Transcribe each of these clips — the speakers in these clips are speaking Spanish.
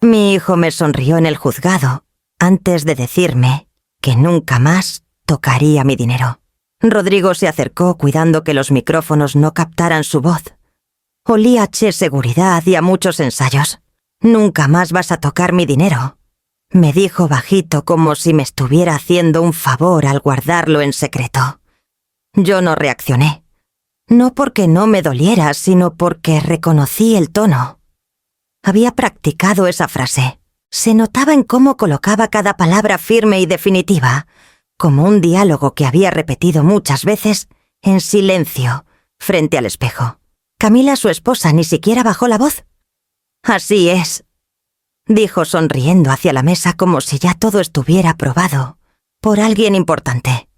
Mi hijo me sonrió en el juzgado antes de decirme que nunca más tocaría mi dinero. Rodrigo se acercó cuidando que los micrófonos no captaran su voz. Olía a seguridad y a muchos ensayos. «Nunca más vas a tocar mi dinero», me dijo bajito como si me estuviera haciendo un favor al guardarlo en secreto. Yo no reaccioné. No porque no me doliera, sino porque reconocí el tono. Había practicado esa frase. Se notaba en cómo colocaba cada palabra firme y definitiva, como un diálogo que había repetido muchas veces, en silencio, frente al espejo. Camila, su esposa, ni siquiera bajó la voz. «Así es», dijo sonriendo hacia la mesa como si ya todo estuviera aprobado por alguien importante.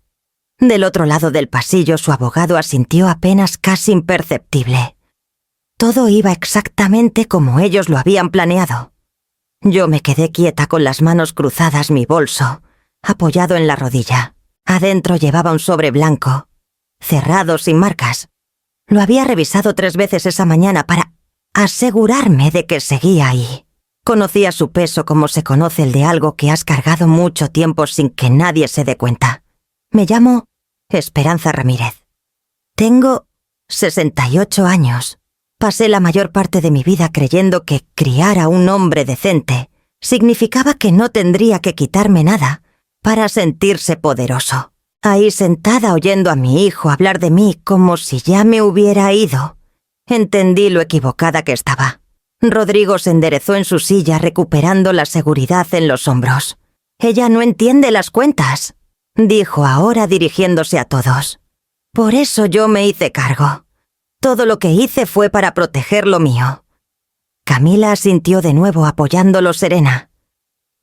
Del otro lado del pasillo su abogado asintió apenas casi imperceptible. Todo iba exactamente como ellos lo habían planeado. Yo me quedé quieta con las manos cruzadas, mi bolso apoyado en la rodilla. Adentro llevaba un sobre blanco, cerrado sin marcas. Lo había revisado 3 veces esa mañana para asegurarme de que seguía ahí. Conocía su peso como se conoce el de algo que has cargado mucho tiempo sin que nadie se dé cuenta. Me llamo Esperanza Ramírez. Tengo 68 años. Pasé la mayor parte de mi vida creyendo que criar a un hombre decente significaba que no tendría que quitarme nada para sentirse poderoso. Ahí sentada oyendo a mi hijo hablar de mí como si ya me hubiera ido, entendí lo equivocada que estaba. Rodrigo se enderezó en su silla recuperando la seguridad en los hombros. «Ella no entiende las cuentas», dijo ahora dirigiéndose a todos. «Por eso yo me hice cargo. Todo lo que hice fue para proteger lo mío». Camila asintió de nuevo apoyándolo serena.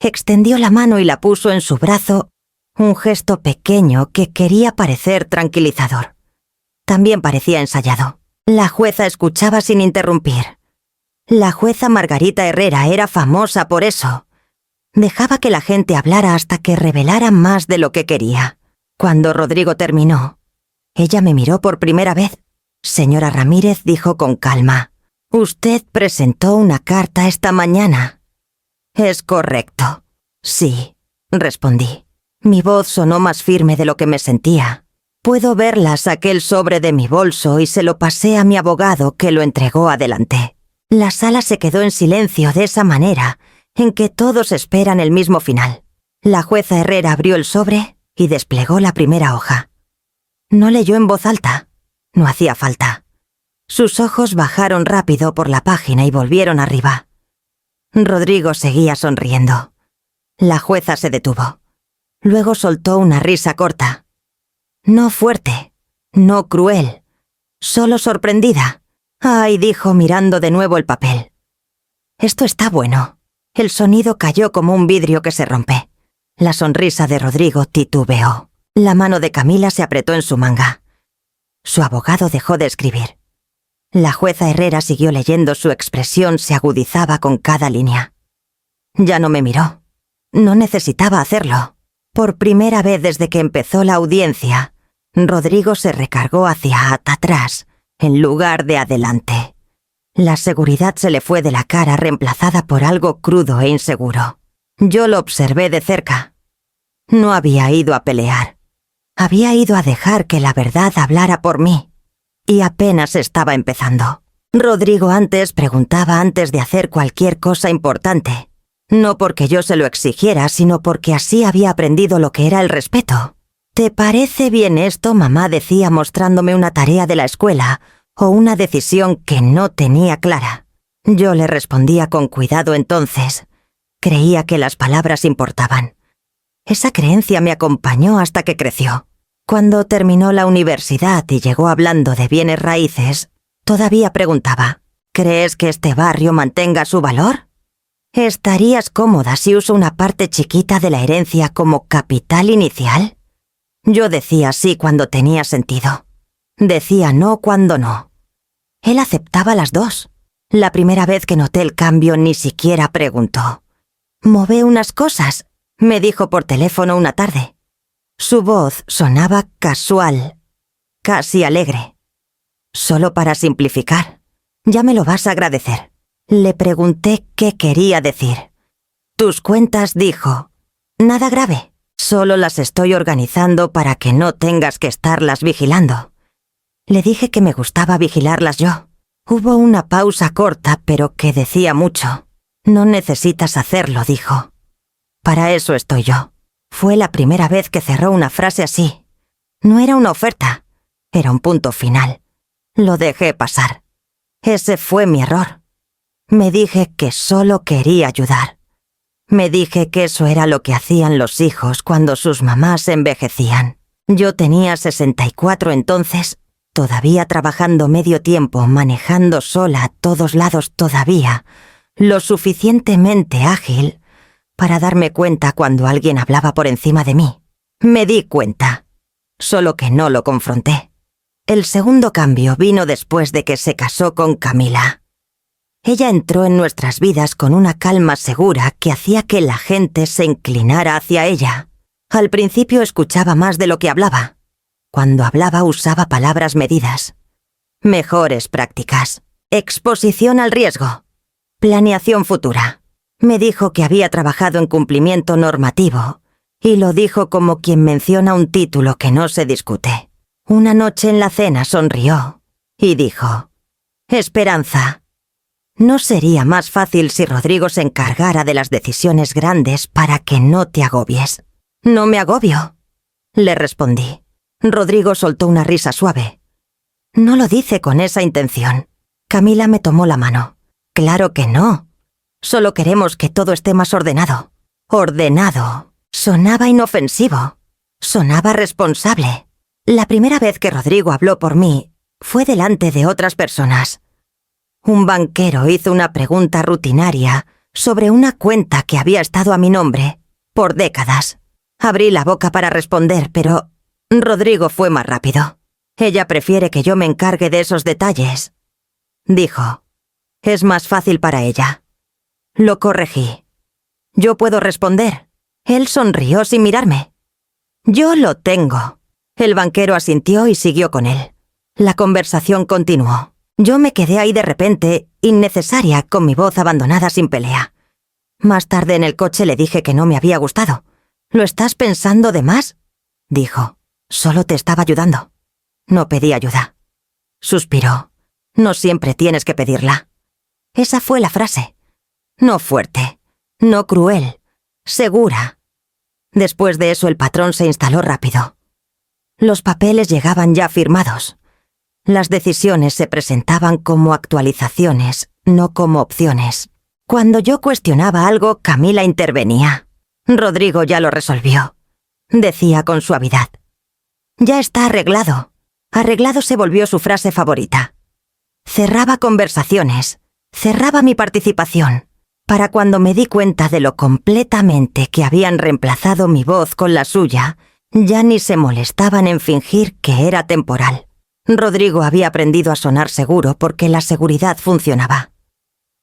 Extendió la mano y la puso en su brazo, un gesto pequeño que quería parecer tranquilizador. También parecía ensayado. La jueza escuchaba sin interrumpir. La jueza Margarita Herrera era famosa por eso. Dejaba que la gente hablara hasta que revelara más de lo que quería. Cuando Rodrigo terminó, ella me miró por primera vez. «Señora Ramírez», dijo con calma, «usted presentó una carta esta mañana». «Es correcto». «Sí», respondí. Mi voz sonó más firme de lo que me sentía. «Puedo verla», saqué el sobre de mi bolso y se lo pasé a mi abogado, que lo entregó adelante. La sala se quedó en silencio de esa manera, en que todos esperan el mismo final. La jueza Herrera abrió el sobre y desplegó la primera hoja. No leyó en voz alta. No hacía falta. Sus ojos bajaron rápido por la página y volvieron arriba. Rodrigo seguía sonriendo. La jueza se detuvo. Luego soltó una risa corta. No fuerte, no cruel, solo sorprendida. «Ay», dijo mirando de nuevo el papel. «Esto está bueno». El sonido cayó como un vidrio que se rompe. La sonrisa de Rodrigo titubeó. La mano de Camila se apretó en su manga. Su abogado dejó de escribir. La jueza Herrera siguió leyendo, su expresión se agudizaba con cada línea. Ya no me miró. No necesitaba hacerlo. Por primera vez desde que empezó la audiencia, Rodrigo se recargó hacia atrás en lugar de adelante. La seguridad se le fue de la cara, reemplazada por algo crudo e inseguro. Yo lo observé de cerca. No había ido a pelear. Había ido a dejar que la verdad hablara por mí. Y apenas estaba empezando. Rodrigo antes preguntaba antes de hacer cualquier cosa importante. No porque yo se lo exigiera, sino porque así había aprendido lo que era el respeto. «¿Te parece bien esto?», mamá decía mostrándome una tarea de la escuela o una decisión que no tenía clara. Yo le respondía con cuidado entonces. Creía que las palabras importaban. Esa creencia me acompañó hasta que creció. Cuando terminó la universidad y llegó hablando de bienes raíces, todavía preguntaba, «¿Crees que este barrio mantenga su valor? ¿Estarías cómoda si uso una parte chiquita de la herencia como capital inicial?» Yo decía sí cuando tenía sentido. Decía no cuando no. Él aceptaba las dos. La primera vez que noté el cambio ni siquiera preguntó. «Mové unas cosas», me dijo por teléfono una tarde. Su voz sonaba casual, casi alegre. «Solo para simplificar. Ya me lo vas a agradecer». Le pregunté qué quería decir. tus cuentas, dijo. Nada grave, solo las estoy organizando para que no tengas que estarlas vigilando. Le dije que me gustaba vigilarlas yo. Hubo una pausa corta, pero que decía mucho. No necesitas hacerlo, dijo. Para eso estoy yo. Fue la primera vez que cerró una frase así. No era una oferta, era un punto final. Lo dejé pasar. Ese fue mi error. Me dije que solo quería ayudar. Me dije que eso era lo que hacían los hijos cuando sus mamás envejecían. Yo tenía 64 entonces, todavía trabajando medio tiempo, manejando sola a todos lados todavía, lo suficientemente ágil para darme cuenta cuando alguien hablaba por encima de mí. Me di cuenta, solo que no lo confronté. El segundo cambio vino después de que se casó con Camila. Ella entró en nuestras vidas con una calma segura que hacía que la gente se inclinara hacia ella. Al principio escuchaba más de lo que hablaba. Cuando hablaba usaba palabras medidas. Mejores prácticas. Exposición al riesgo. Planeación futura. Me dijo que había trabajado en cumplimiento normativo, y lo dijo como quien menciona un título que no se discute. Una noche en la cena sonrió y dijo: Esperanza. ¿No sería más fácil si Rodrigo se encargara de las decisiones grandes para que no te agobies? No me agobio, le respondí. Rodrigo soltó una risa suave. No lo dice con esa intención. Camila me tomó la mano. Claro que no. Solo queremos que todo esté más ordenado. Ordenado. Sonaba inofensivo. Sonaba responsable. La primera vez que Rodrigo habló por mí fue delante de otras personas. Un banquero hizo una pregunta rutinaria sobre una cuenta que había estado a mi nombre por décadas. Abrí la boca para responder, pero Rodrigo fue más rápido. Ella prefiere que yo me encargue de esos detalles, dijo. Es más fácil para ella. Lo corregí. Yo puedo responder. Él sonrió sin mirarme. Yo lo tengo. El banquero asintió y siguió con él. La conversación continuó. Yo me quedé ahí de repente, innecesaria, con mi voz abandonada sin pelea. Más tarde en el coche le dije que no me había gustado. ¿Lo estás pensando de más?, dijo. Solo te estaba ayudando. No pedí ayuda. Suspiró. No siempre tienes que pedirla. Esa fue la frase. No fuerte, no cruel, segura. Después de eso el patrón se instaló rápido. Los papeles llegaban ya firmados. Las decisiones se presentaban como actualizaciones, no como opciones. Cuando yo cuestionaba algo, Camila intervenía. Rodrigo ya lo resolvió, decía con suavidad. Ya está arreglado. Arreglado se volvió su frase favorita. Cerraba conversaciones, cerraba mi participación. Para cuando me di cuenta de lo completamente que habían reemplazado mi voz con la suya, ya ni se molestaban en fingir que era temporal. Rodrigo había aprendido a sonar seguro porque la seguridad funcionaba.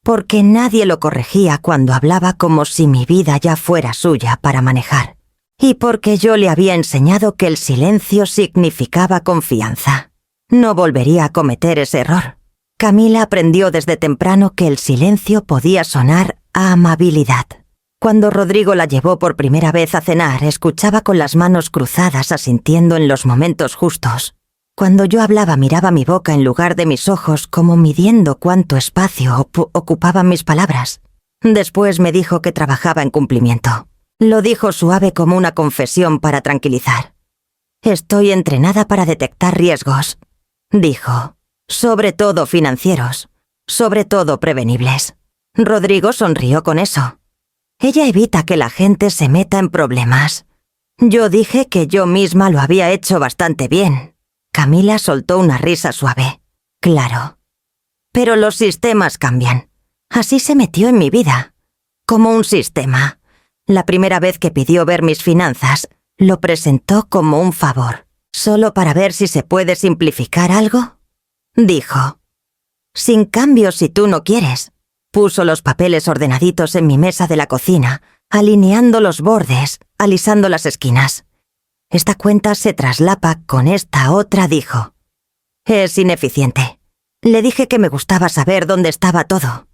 Porque nadie lo corregía cuando hablaba como si mi vida ya fuera suya para manejar. Y porque yo le había enseñado que el silencio significaba confianza. No volvería a cometer ese error. Camila aprendió desde temprano que el silencio podía sonar a amabilidad. Cuando Rodrigo la llevó por primera vez a cenar, escuchaba con las manos cruzadas asintiendo en los momentos justos. Cuando yo hablaba miraba mi boca en lugar de mis ojos como midiendo cuánto espacio ocupaban mis palabras. Después me dijo que trabajaba en cumplimiento. Lo dijo suave como una confesión para tranquilizar. Estoy entrenada para detectar riesgos, dijo. Sobre todo financieros, sobre todo prevenibles. Rodrigo sonrió con eso. Ella evita que la gente se meta en problemas. Yo dije que yo misma lo había hecho bastante bien. Camila soltó una risa suave. Claro. Pero los sistemas cambian. Así se metió en mi vida. Como un sistema. La primera vez que pidió ver mis finanzas, lo presentó como un favor. ¿Solo para ver si se puede simplificar algo? Dijo. Sin cambio si tú no quieres. Puso los papeles ordenaditos en mi mesa de la cocina, alineando los bordes, alisando las esquinas. Esta cuenta se traslapa con esta otra, dijo. Es ineficiente. Le dije que me gustaba saber dónde estaba todo.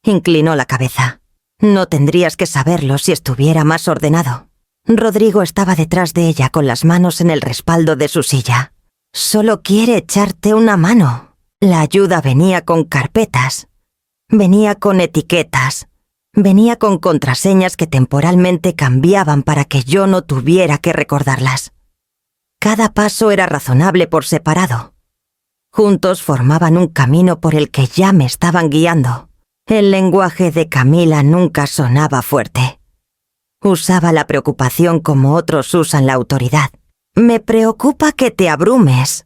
Inclinó la cabeza. No tendrías que saberlo si estuviera más ordenado. Rodrigo estaba detrás de ella con las manos en el respaldo de su silla. Solo quiere echarte una mano. La ayuda venía con carpetas. Venía con etiquetas. Venía con contraseñas que temporalmente cambiaban para que yo no tuviera que recordarlas. Cada paso era razonable por separado. Juntos formaban un camino por el que ya me estaban guiando. El lenguaje de Camila nunca sonaba fuerte. Usaba la preocupación como otros usan la autoridad. «Me preocupa que te abrumes»,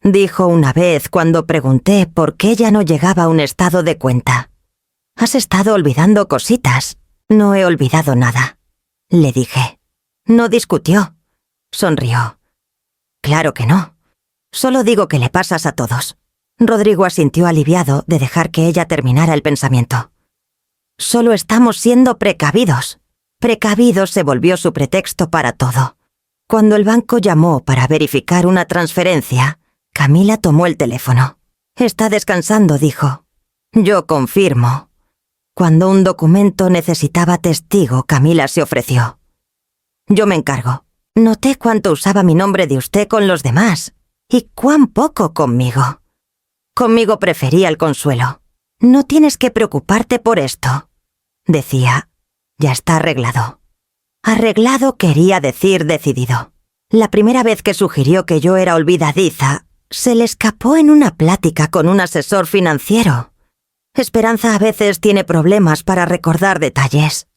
dijo una vez cuando pregunté por qué ya no llegaba a un estado de cuenta. «Has estado olvidando cositas». «No he olvidado nada», le dije. No discutió. Sonrió. «Claro que no. Solo digo que le pasas a todos». Rodrigo asintió aliviado de dejar que ella terminara el pensamiento. «Solo estamos siendo precavidos». Precavidos se volvió su pretexto para todo. Cuando el banco llamó para verificar una transferencia, Camila tomó el teléfono. «Está descansando», dijo. «Yo confirmo». Cuando un documento necesitaba testigo, Camila se ofreció. «Yo me encargo». Noté cuánto usaba mi nombre de usted con los demás y cuán poco conmigo. Conmigo prefería el consuelo. «No tienes que preocuparte por esto», decía. «Ya está arreglado». Arreglado quería decir decidido. La primera vez que sugirió que yo era olvidadiza, se le escapó en una plática con un asesor financiero. «Esperanza a veces tiene problemas para recordar detalles»,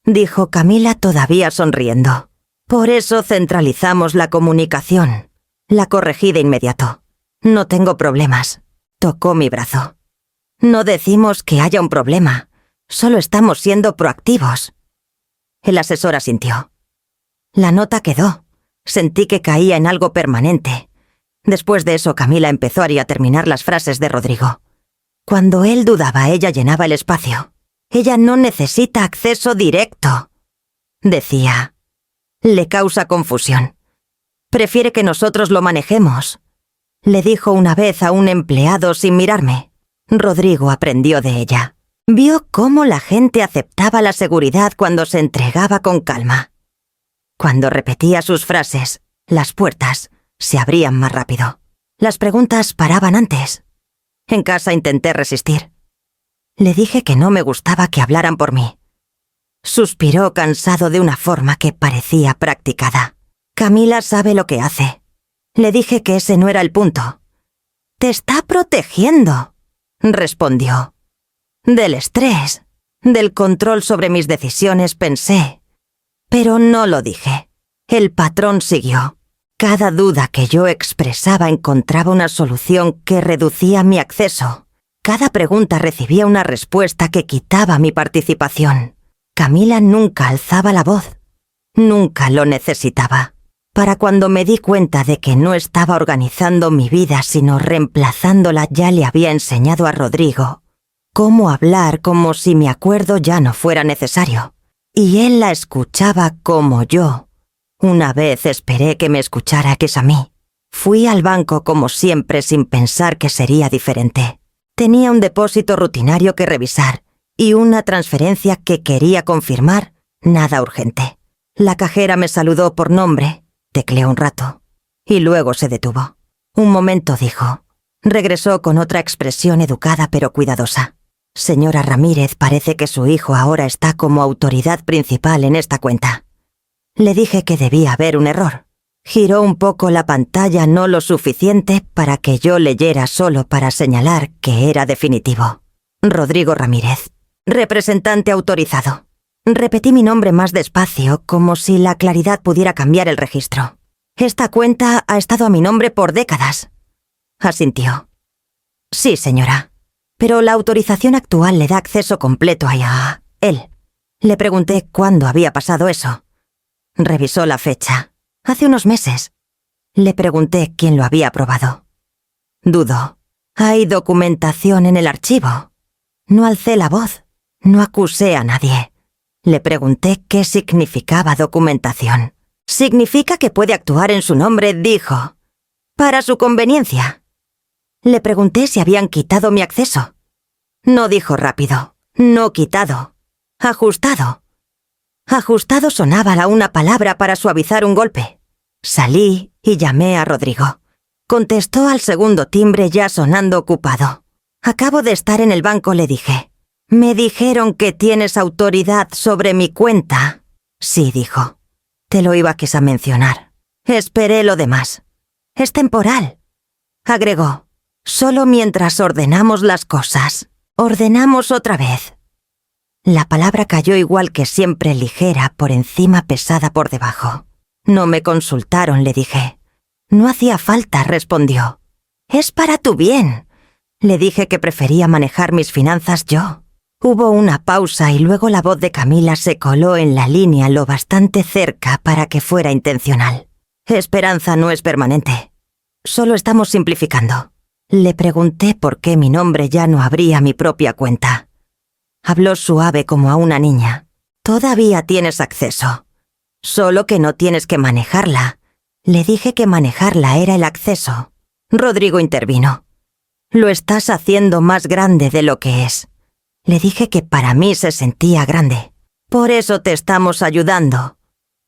dijo Camila todavía sonriendo. «Por eso centralizamos la comunicación». La corregí de inmediato. «No tengo problemas». Tocó mi brazo. «No decimos que haya un problema. Solo estamos siendo proactivos». El asesor asintió. La nota quedó. Sentí que caía en algo permanente. Después de eso, Camila empezó a terminar las frases de Rodrigo. Cuando él dudaba, ella llenaba el espacio. «Ella no necesita acceso directo», decía. «Le causa confusión. Prefiere que nosotros lo manejemos», le dijo una vez a un empleado sin mirarme. Rodrigo aprendió de ella. Vio cómo la gente aceptaba la seguridad cuando se entregaba con calma. Cuando repetía sus frases, las puertas se abrían más rápido. Las preguntas paraban antes. En casa intenté resistir. Le dije que no me gustaba que hablaran por mí. Suspiró cansado de una forma que parecía practicada. «Camila sabe lo que hace». Le dije que ese no era el punto. «Te está protegiendo», respondió. «Del estrés, del control sobre mis decisiones», pensé. Pero no lo dije. El patrón siguió. Cada duda que yo expresaba encontraba una solución que reducía mi acceso. Cada pregunta recibía una respuesta que quitaba mi participación. Camila nunca alzaba la voz. Nunca lo necesitaba. Para cuando me di cuenta de que no estaba organizando mi vida sino reemplazándola, ya le había enseñado a Rodrigo cómo hablar como si mi acuerdo ya no fuera necesario. Y él la escuchaba como yo. Una vez esperé que me escuchara, que es a mí. Fui al banco como siempre sin pensar que sería diferente. Tenía un depósito rutinario que revisar y una transferencia que quería confirmar, nada urgente. La cajera me saludó por nombre, tecleó un rato y luego se detuvo. Un momento, dijo. Regresó con otra expresión educada pero cuidadosa. «Señora Ramírez, parece que su hijo ahora está como autoridad principal en esta cuenta». Le dije que debía haber un error. Giró un poco la pantalla, no lo suficiente para que yo leyera, solo para señalar que era definitivo. «Rodrigo Ramírez, representante autorizado». Repetí mi nombre más despacio, como si la claridad pudiera cambiar el registro. «Esta cuenta ha estado a mi nombre por décadas». Asintió. «Sí, señora. Pero la autorización actual le da acceso completo a él». Le pregunté cuándo había pasado eso. Revisó la fecha. «Hace unos meses». Le pregunté quién lo había aprobado. Dudó. «Hay documentación en el archivo». No alcé la voz. No acusé a nadie. Le pregunté qué significaba documentación. «Significa que puede actuar en su nombre», dijo. «Para su conveniencia». Le pregunté si habían quitado mi acceso. No, dijo rápido. «No quitado. Ajustado. Ajustado sonaba una palabra para suavizar un golpe. Salí y llamé a Rodrigo. Contestó al segundo timbre ya sonando ocupado. Acabo de estar en el banco, le dije. Me dijeron que tienes autoridad sobre mi cuenta. Sí, dijo. Te lo iba quizá mencionar. Esperé lo demás. Es temporal. Agregó. Solo mientras ordenamos las cosas. Ordenamos otra vez. La palabra cayó igual que siempre, ligera, por encima, pesada por debajo. No me consultaron, le dije. No hacía falta, respondió. Es para tu bien. Le dije que prefería manejar mis finanzas yo. Hubo una pausa y luego la voz de Camila se coló en la línea lo bastante cerca para que fuera intencional. Esperanza no es permanente. Solo estamos simplificando. Le pregunté por qué mi nombre ya no abría mi propia cuenta. Habló suave como a una niña. Todavía tienes acceso. Solo que no tienes que manejarla. Le dije que manejarla era el acceso. Rodrigo intervino. Lo estás haciendo más grande de lo que es. Le dije que para mí se sentía grande. Por eso te estamos ayudando.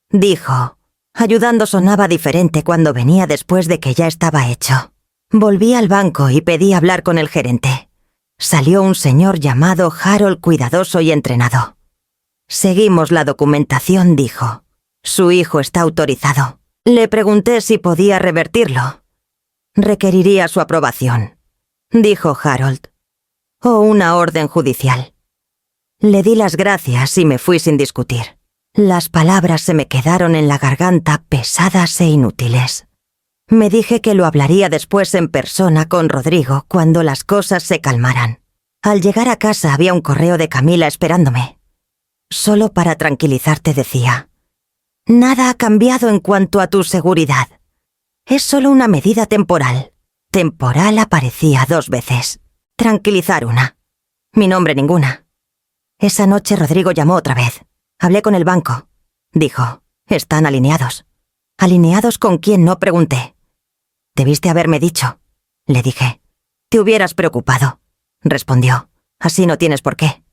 Dijo. Ayudando sonaba diferente cuando venía después de que ya estaba hecho. Volví al banco y pedí hablar con el gerente. Salió un señor llamado Harold, cuidadoso y entrenado. Seguimos la documentación, dijo. Su hijo está autorizado. Le pregunté si podía revertirlo. Requeriría su aprobación, dijo Harold. O una orden judicial. Le di las gracias y me fui sin discutir. Las palabras se me quedaron en la garganta pesadas e inútiles. Me dije que lo hablaría después en persona con Rodrigo cuando las cosas se calmaran. Al llegar a casa había un correo de Camila esperándome. Solo para tranquilizarte, decía. Nada ha cambiado en cuanto a tu seguridad. Es solo una medida temporal. Temporal aparecía 2 veces. Tranquilizar una. Mi nombre ninguna. Esa noche Rodrigo llamó otra vez. Hablé con el banco. Dijo, están alineados. ¿Alineados con quién? No pregunté. Debiste haberme dicho, le dije. Te hubieras preocupado, respondió. Así no tienes por qué.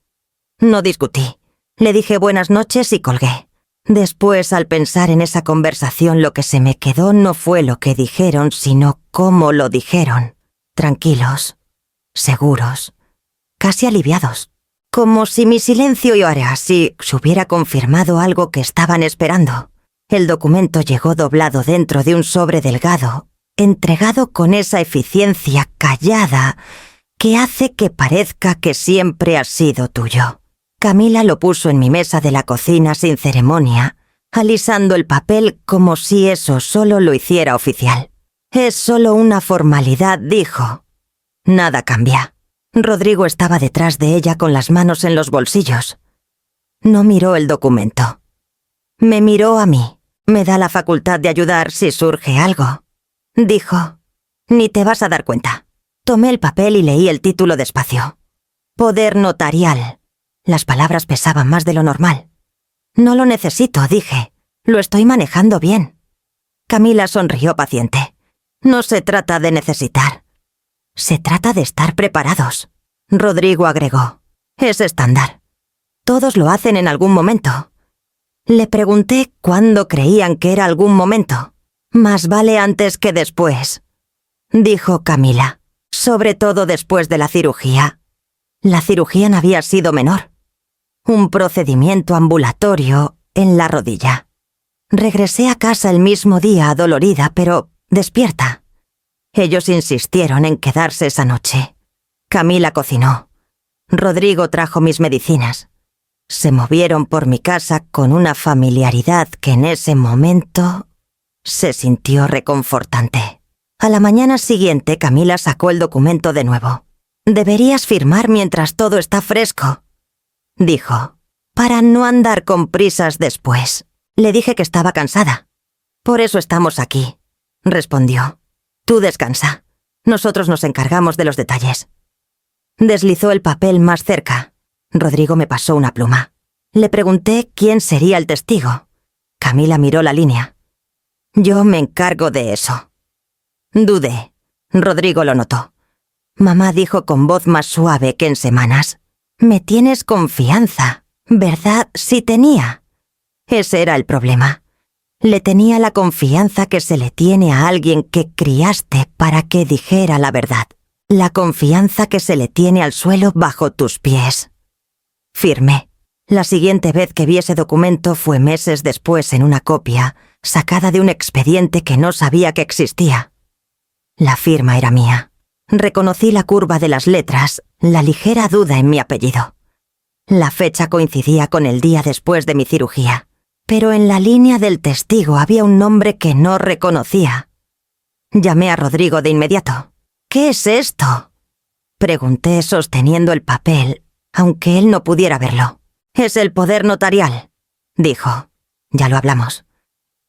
No discutí. Le dije buenas noches y colgué. Después, al pensar en esa conversación, lo que se me quedó no fue lo que dijeron, sino cómo lo dijeron. Tranquilos, seguros, casi aliviados. Como si mi silencio y ahora así se hubiera confirmado algo que estaban esperando. El documento llegó doblado dentro de un sobre delgado, entregado con esa eficiencia callada que hace que parezca que siempre ha sido tuyo. Camila lo puso en mi mesa de la cocina sin ceremonia, alisando el papel como si eso solo lo hiciera oficial. Es solo una formalidad, dijo. Nada cambia. Rodrigo estaba detrás de ella con las manos en los bolsillos. No miró el documento. Me miró a mí. Me da la facultad de ayudar si surge algo. Dijo, ni te vas a dar cuenta. Tomé el papel y leí el título despacio. Poder notarial. Las palabras pesaban más de lo normal. No lo necesito, dije. Lo estoy manejando bien. Camila sonrió paciente. No se trata de necesitar. Se trata de estar preparados. Rodrigo agregó. Es estándar. Todos lo hacen en algún momento. Le pregunté cuándo creían que era algún momento. Más vale antes que después, dijo Camila. Sobre todo después de la cirugía. La cirugía no había sido menor. Un procedimiento ambulatorio en la rodilla. Regresé a casa el mismo día adolorida, pero despierta. Ellos insistieron en quedarse esa noche. Camila cocinó. Rodrigo trajo mis medicinas. Se movieron por mi casa con una familiaridad que en ese momento se sintió reconfortante. A la mañana siguiente, Camila sacó el documento de nuevo. Deberías firmar mientras todo está fresco, dijo, para no andar con prisas después. Le dije que estaba cansada. Por eso estamos aquí, respondió. Tú descansa. Nosotros nos encargamos de los detalles. Deslizó el papel más cerca. Rodrigo me pasó una pluma. Le pregunté quién sería el testigo. Camila miró la línea. Yo me encargo de eso. Dudé. Rodrigo lo notó. Mamá dijo con voz más suave que en semanas. Me tienes confianza. ¿Verdad? Sí tenía. Ese era el problema. Le tenía la confianza que se le tiene a alguien que criaste para que dijera la verdad. La confianza que se le tiene al suelo bajo tus pies. Firmé. La siguiente vez que vi ese documento fue meses después en una copia, sacada de un expediente que no sabía que existía. La firma era mía. Reconocí la curva de las letras, la ligera duda en mi apellido. La fecha coincidía con el día después de mi cirugía, pero en la línea del testigo había un nombre que no reconocía. Llamé a Rodrigo de inmediato. «¿Qué es esto?», pregunté sosteniendo el papel, aunque él no pudiera verlo. «Es el poder notarial», dijo. «Ya lo hablamos».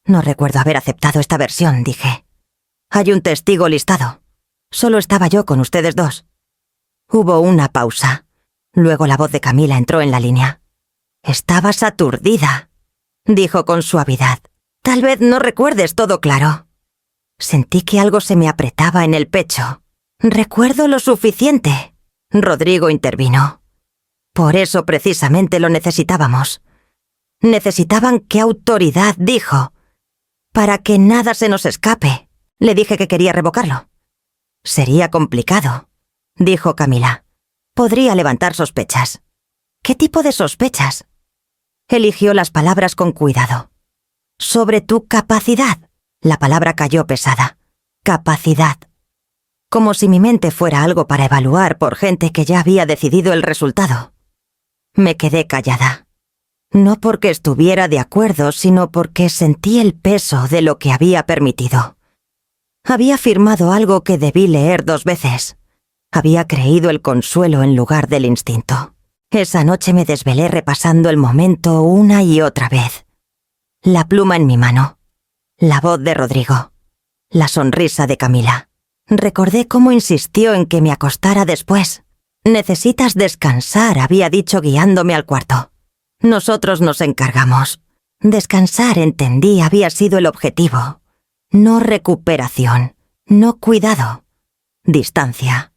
«No recuerdo haber aceptado esta versión», dije. «Hay un testigo listado. Solo estaba yo con ustedes dos». Hubo una pausa. Luego la voz de Camila entró en la línea. «Estabas aturdida», dijo con suavidad. «Tal vez no recuerdes todo claro». Sentí que algo se me apretaba en el pecho. «Recuerdo lo suficiente», Rodrigo intervino. «Por eso precisamente lo necesitábamos». «¿Necesitaban qué autoridad?», dijo. «Para que nada se nos escape». Le dije que quería revocarlo. «Sería complicado», dijo Camila. «Podría levantar sospechas». «¿Qué tipo de sospechas?». Eligió las palabras con cuidado. «Sobre tu capacidad». La palabra cayó pesada. Capacidad. Como si mi mente fuera algo para evaluar por gente que ya había decidido el resultado. Me quedé callada. No porque estuviera de acuerdo, sino porque sentí el peso de lo que había permitido. Había firmado algo que debí leer 2 veces. Había creído el consuelo en lugar del instinto. Esa noche me desvelé repasando el momento una y otra vez. La pluma en mi mano. La voz de Rodrigo. La sonrisa de Camila. Recordé cómo insistió en que me acostara después. «Necesitas descansar», había dicho guiándome al cuarto. Nosotros nos encargamos. Descansar, entendí, había sido el objetivo. No recuperación, no cuidado. Distancia.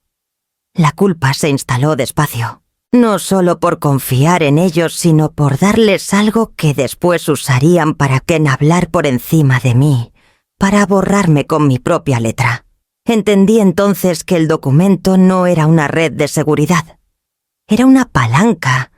La culpa se instaló despacio. No solo por confiar en ellos, sino por darles algo que después usarían para hablar por encima de mí, para borrarme con mi propia letra. Entendí entonces que el documento no era una red de seguridad. Era una palanca,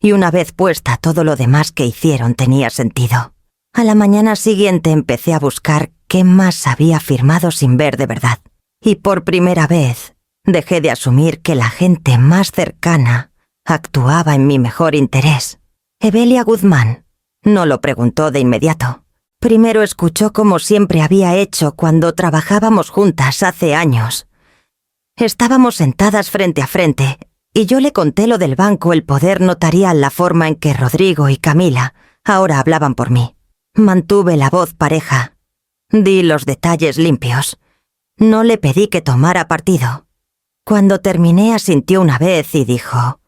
y una vez puesta todo lo demás que hicieron tenía sentido. A la mañana siguiente empecé a buscar qué más había firmado sin ver de verdad. Y por primera vez dejé de asumir que la gente más cercana actuaba en mi mejor interés. Evelia Guzmán no lo preguntó de inmediato. Primero escuchó como siempre había hecho cuando trabajábamos juntas hace años. Estábamos sentadas frente a frente, y yo le conté lo del banco, el poder notarial, la forma en que Rodrigo y Camila ahora hablaban por mí. Mantuve la voz pareja. Di los detalles limpios. No le pedí que tomara partido. Cuando terminé asintió una vez y dijo: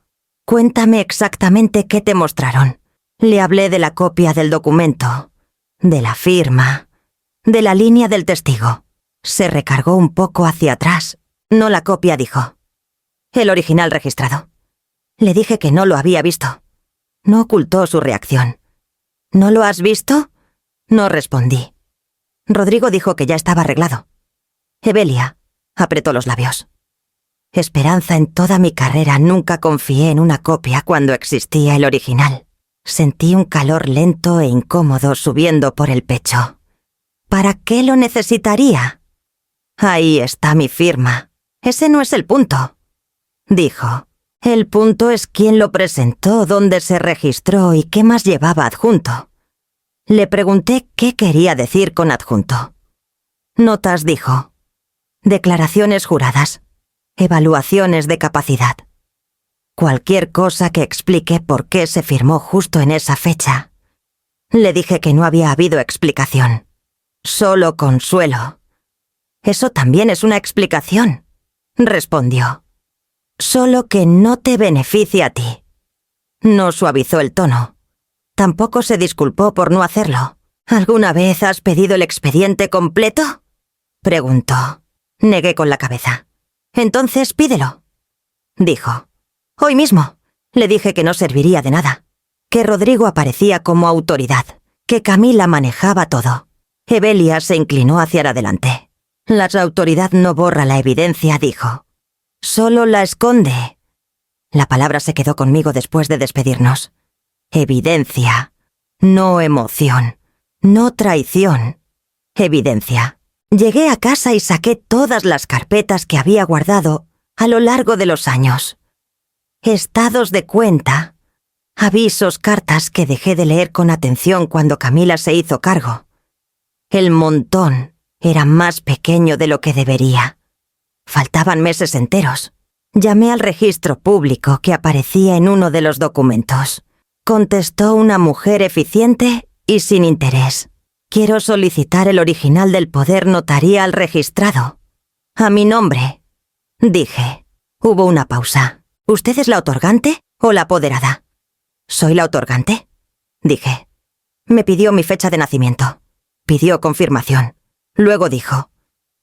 «Cuéntame exactamente qué te mostraron». Le hablé de la copia del documento, de la firma, de la línea del testigo. Se recargó un poco hacia atrás. «No la copia», dijo. «El original registrado». Le dije que no lo había visto. No ocultó su reacción. «¿No lo has visto?». No respondí. Rodrigo dijo que ya estaba arreglado. Evelia apretó los labios. Esperanza en toda mi carrera, nunca confié en una copia cuando existía el original. Sentí un calor lento e incómodo subiendo por el pecho. ¿Para qué lo necesitaría? «Ahí está mi firma. Ese no es el punto», dijo. «El punto es quién lo presentó, dónde se registró y qué más llevaba adjunto». Le pregunté qué quería decir con adjunto. «Notas», dijo. «Declaraciones juradas. Evaluaciones de capacidad. Cualquier cosa que explique por qué se firmó justo en esa fecha». Le dije que no había habido explicación. «Solo consuelo». «Eso también es una explicación», respondió. «Solo que no te beneficia a ti». No suavizó el tono. Tampoco se disculpó por no hacerlo. «¿Alguna vez has pedido el expediente completo?», preguntó. Negué con la cabeza. «Entonces pídelo», dijo. «Hoy mismo». Le dije que no serviría de nada. que Rodrigo aparecía como autoridad, que Camila manejaba todo. Evelia se inclinó hacia adelante. La autoridad no borra la evidencia, dijo. Solo la esconde. La palabra se quedó conmigo después de despedirnos. Evidencia, no emoción, no traición. Evidencia. Llegué a casa y saqué todas las carpetas que había guardado a lo largo de los años. Estados de cuenta, avisos, cartas que dejé de leer con atención cuando Camila se hizo cargo. El montón era más pequeño de lo que debería. Faltaban meses enteros. Llamé al registro público que aparecía en uno de los documentos. Contestó una mujer eficiente y sin interés. Quiero solicitar el original del poder notarial registrado. A mi nombre. Dije. Hubo una pausa. ¿Usted es la otorgante o la apoderada? ¿Soy la otorgante? Dije. Me pidió mi fecha de nacimiento. Pidió confirmación. Luego dijo.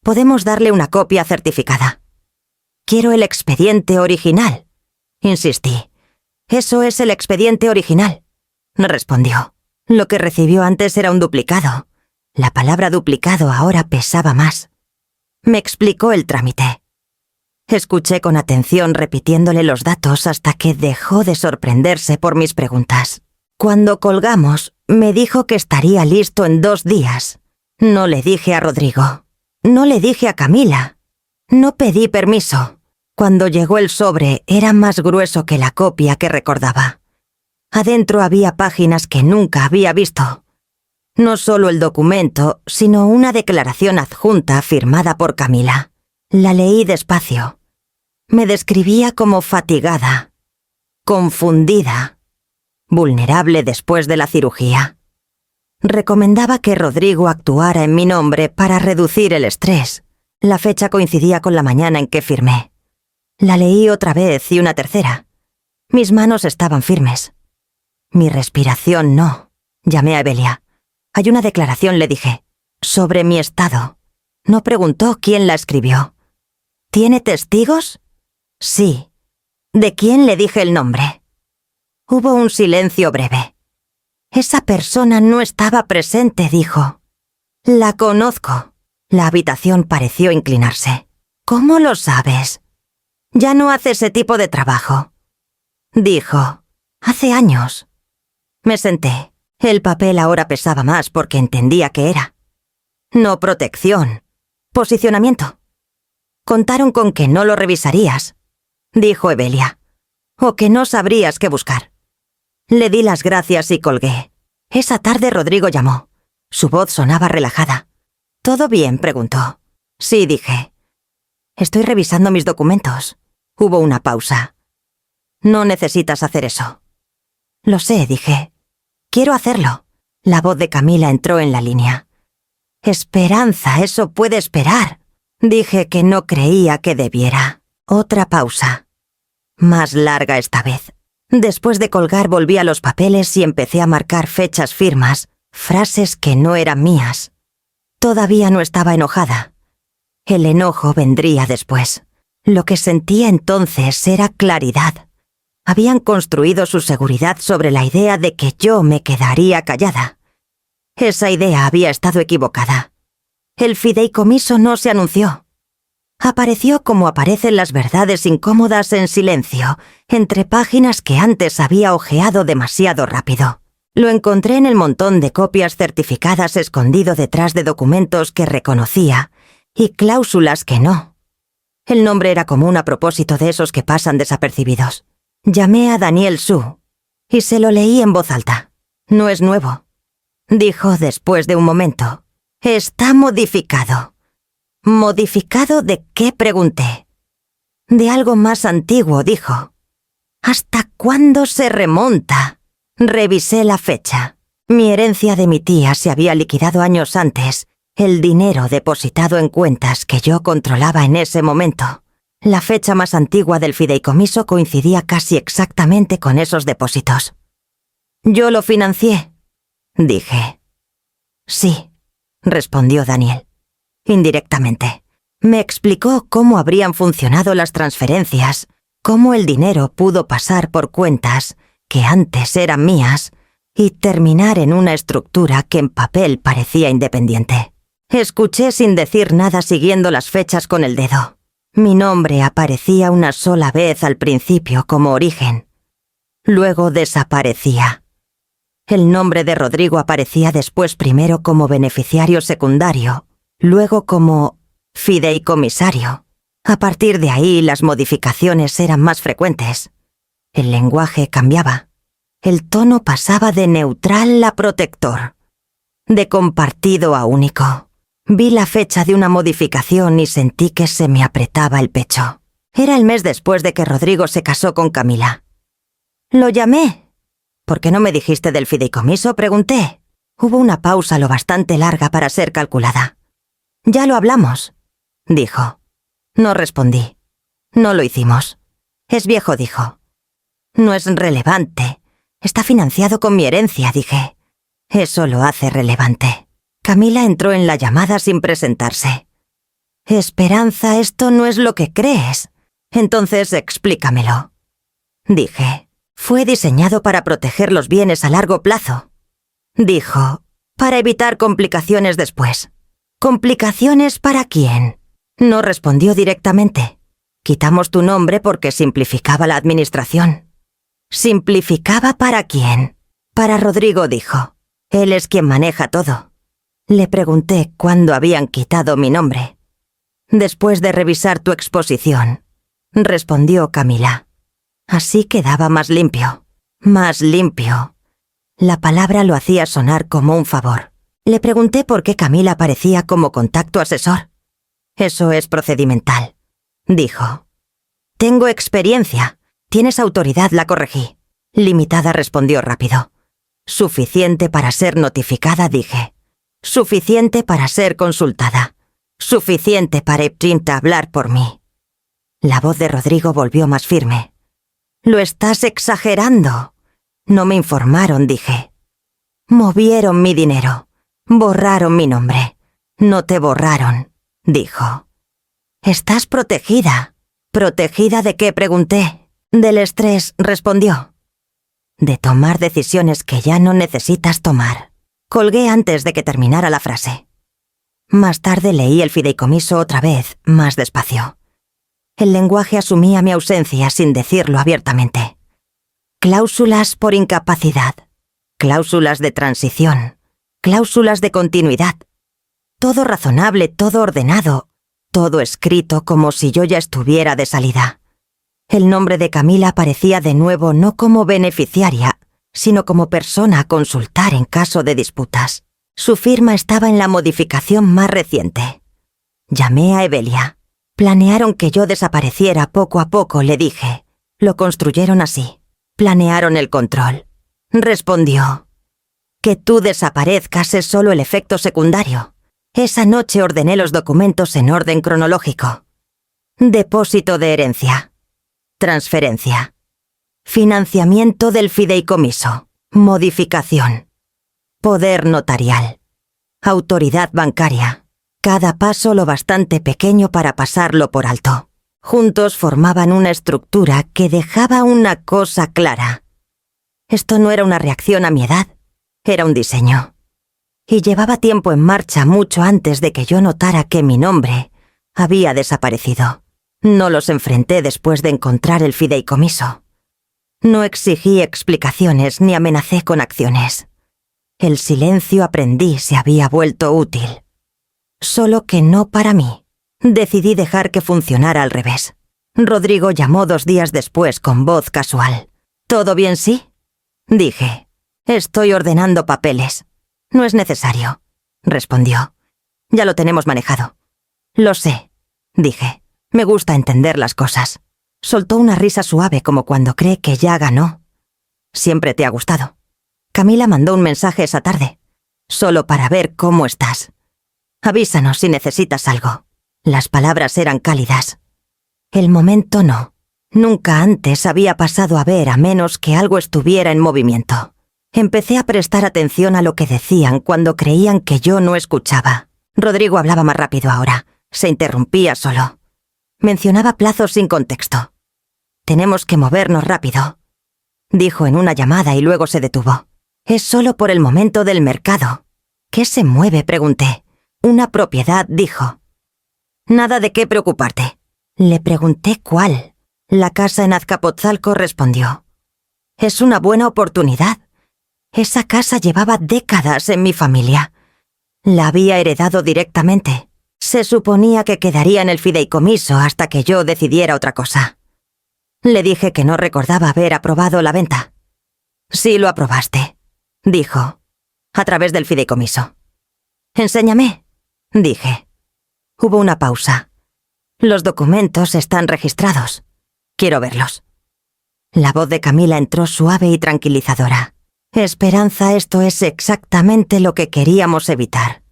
Podemos darle una copia certificada. Quiero el expediente original. Insistí. Eso es el expediente original. Respondió. Lo que recibió antes era un duplicado. La palabra duplicado ahora pesaba más. Me explicó el trámite. Escuché con atención repitiéndole los datos hasta que dejó de sorprenderse por mis preguntas. Cuando colgamos, me dijo que estaría listo en 2 días. No le dije a Rodrigo. No le dije a Camila. No pedí permiso. Cuando llegó el sobre, era más grueso que la copia que recordaba. Adentro había páginas que nunca había visto. No solo el documento, sino una declaración adjunta firmada por Camila. La leí despacio. Me describía como fatigada, confundida, vulnerable después de la cirugía. Recomendaba que Rodrigo actuara en mi nombre para reducir el estrés. La fecha coincidía con la mañana en que firmé. La leí otra vez y una tercera. Mis manos estaban firmes. Mi respiración no. Llamé a Evelia. Hay una declaración, le dije, sobre mi estado. No preguntó quién la escribió. ¿Tiene testigos? Sí. ¿De quién le dije el nombre? Hubo un silencio breve. Esa persona no estaba presente, dijo. La conozco. La habitación pareció inclinarse. ¿Cómo lo sabes? Ya no hace ese tipo de trabajo. Dijo. Hace años. Me senté. El papel ahora pesaba más porque entendía qué era. No protección. Posicionamiento. Contaron con que no lo revisarías, dijo Evelia, o que no sabrías qué buscar. Le di las gracias y colgué. Esa tarde Rodrigo llamó. Su voz sonaba relajada. ¿Todo bien?, preguntó. Sí, dije. Estoy revisando mis documentos. Hubo una pausa. No necesitas hacer eso. Lo sé, dije. Quiero hacerlo. La voz de Camila entró en la línea. Esperanza, eso puede esperar. Dije que no creía que debiera. Otra pausa. Más larga esta vez. Después de colgar volví a los papeles y empecé a marcar fechas, firmas, frases que no eran mías. Todavía no estaba enojada. El enojo vendría después. Lo que sentía entonces era claridad. Habían construido su seguridad sobre la idea de que yo me quedaría callada. Esa idea había estado equivocada. El fideicomiso no se anunció. Apareció como aparecen las verdades incómodas en silencio, entre páginas que antes había hojeado demasiado rápido. Lo encontré en el montón de copias certificadas escondido detrás de documentos que reconocía y cláusulas que no. El nombre era común a propósito de esos que pasan desapercibidos. Llamé a Daniel Su y se lo leí en voz alta. No es nuevo, dijo después de un momento. Está modificado. ¿Modificado de qué?, pregunté. De algo más antiguo, dijo. ¿Hasta cuándo se remonta? Revisé la fecha. Mi herencia de mi tía se había liquidado años antes, el dinero depositado en cuentas que yo controlaba en ese momento. La fecha más antigua del fideicomiso coincidía casi exactamente con esos depósitos. Yo lo financié, dije. Sí, respondió Daniel. Indirectamente. Me explicó cómo habrían funcionado las transferencias, cómo el dinero pudo pasar por cuentas que antes eran mías, y terminar en una estructura que en papel parecía independiente. Escuché sin decir nada siguiendo las fechas con el dedo. Mi nombre aparecía una sola vez al principio como origen. Luego desaparecía. El nombre de Rodrigo aparecía después primero como beneficiario secundario, luego como fideicomisario. A partir de ahí las modificaciones eran más frecuentes. El lenguaje cambiaba. El tono pasaba de neutral a protector, de compartido a único. Vi la fecha de una modificación y sentí que se me apretaba el pecho. Era el mes después de que Rodrigo se casó con Camila. Lo llamé. ¿Por qué no me dijiste del fideicomiso?, pregunté. Hubo una pausa lo bastante larga para ser calculada. Ya lo hablamos, dijo. No respondí. No lo hicimos. Es viejo, dijo. No es relevante. Está financiado con mi herencia, dije. Eso lo hace relevante. Camila entró en la llamada sin presentarse. Esperanza, esto no es lo que crees. Entonces explícamelo. Dije. Fue diseñado para proteger los bienes a largo plazo. Dijo. Para evitar complicaciones después. ¿Complicaciones para quién? No respondió directamente. Quitamos tu nombre porque simplificaba la administración. ¿Simplificaba para quién? Para Rodrigo, dijo. Él es quien maneja todo. Le pregunté cuándo habían quitado mi nombre. Después de revisar tu exposición, respondió Camila. Así quedaba más limpio. Más limpio. La palabra lo hacía sonar como un favor. Le pregunté por qué Camila aparecía como contacto asesor. Eso es procedimental, dijo. Tengo experiencia. Tienes autoridad, la corregí. Limitada, respondió rápido. Suficiente para ser notificada, dije. Suficiente para ser consultada. Suficiente para hablar por mí. La voz de Rodrigo volvió más firme. Lo estás exagerando. No me informaron, dije. Movieron mi dinero. Borraron mi nombre. No te borraron, dijo. Estás protegida. ¿Protegida de qué?, pregunté. Del estrés, respondió. De tomar decisiones que ya no necesitas tomar. Colgué antes de que terminara la frase. Más tarde leí el fideicomiso otra vez, más despacio. El lenguaje asumía mi ausencia sin decirlo abiertamente. Cláusulas por incapacidad, cláusulas de transición, cláusulas de continuidad. Todo razonable, todo ordenado, todo escrito como si yo ya estuviera de salida. El nombre de Camila aparecía de nuevo no como beneficiaria, sino como persona a consultar en caso de disputas. Su firma estaba en la modificación más reciente. Llamé a Evelia. Planearon que yo desapareciera poco a poco, le dije. Lo construyeron así. Planearon el control. Respondió. Que tú desaparezcas es solo el efecto secundario. Esa noche ordené los documentos en orden cronológico. Depósito de herencia. Transferencia. Financiamiento del fideicomiso. Modificación. Poder notarial. Autoridad bancaria. Cada paso lo bastante pequeño para pasarlo por alto. Juntos formaban una estructura que dejaba una cosa clara. Esto no era una reacción a mi edad, era un diseño. Y llevaba tiempo en marcha mucho antes de que yo notara que mi nombre había desaparecido. No los enfrenté después de encontrar el fideicomiso. No exigí explicaciones ni amenacé con acciones. El silencio, aprendí, se había vuelto útil. Solo que no para mí. Decidí dejar que funcionara al revés. Rodrigo llamó 2 días después con voz casual. ¿Todo bien, sí? Dije. Estoy ordenando papeles. No es necesario, respondió. Ya lo tenemos manejado. Lo sé, dije. Me gusta entender las cosas. Soltó una risa suave como cuando cree que ya ganó. Siempre te ha gustado. Camila mandó un mensaje esa tarde. Solo para ver cómo estás. Avísanos si necesitas algo. Las palabras eran cálidas. El momento no. Nunca antes había pasado a ver a menos que algo estuviera en movimiento. Empecé a prestar atención a lo que decían cuando creían que yo no escuchaba. Rodrigo hablaba más rápido ahora. Se interrumpía solo. Mencionaba plazos sin contexto. Tenemos que movernos rápido. dijo en una llamada y luego se detuvo. Es solo por el momento del mercado. ¿Qué se mueve?, pregunté. Una propiedad, dijo. Nada de qué preocuparte. Le pregunté cuál. La casa en Azcapotzalco, respondió. Es una buena oportunidad. Esa casa llevaba décadas en mi familia. La había heredado directamente. Se suponía que quedaría en el fideicomiso hasta que yo decidiera otra cosa. Le dije que no recordaba haber aprobado la venta. Sí lo aprobaste, dijo, a través del fideicomiso. Enséñame, dije. Hubo una pausa. Los documentos están registrados. Quiero verlos. La voz de Camila entró suave y tranquilizadora. Esperanza, esto es exactamente lo que queríamos evitar.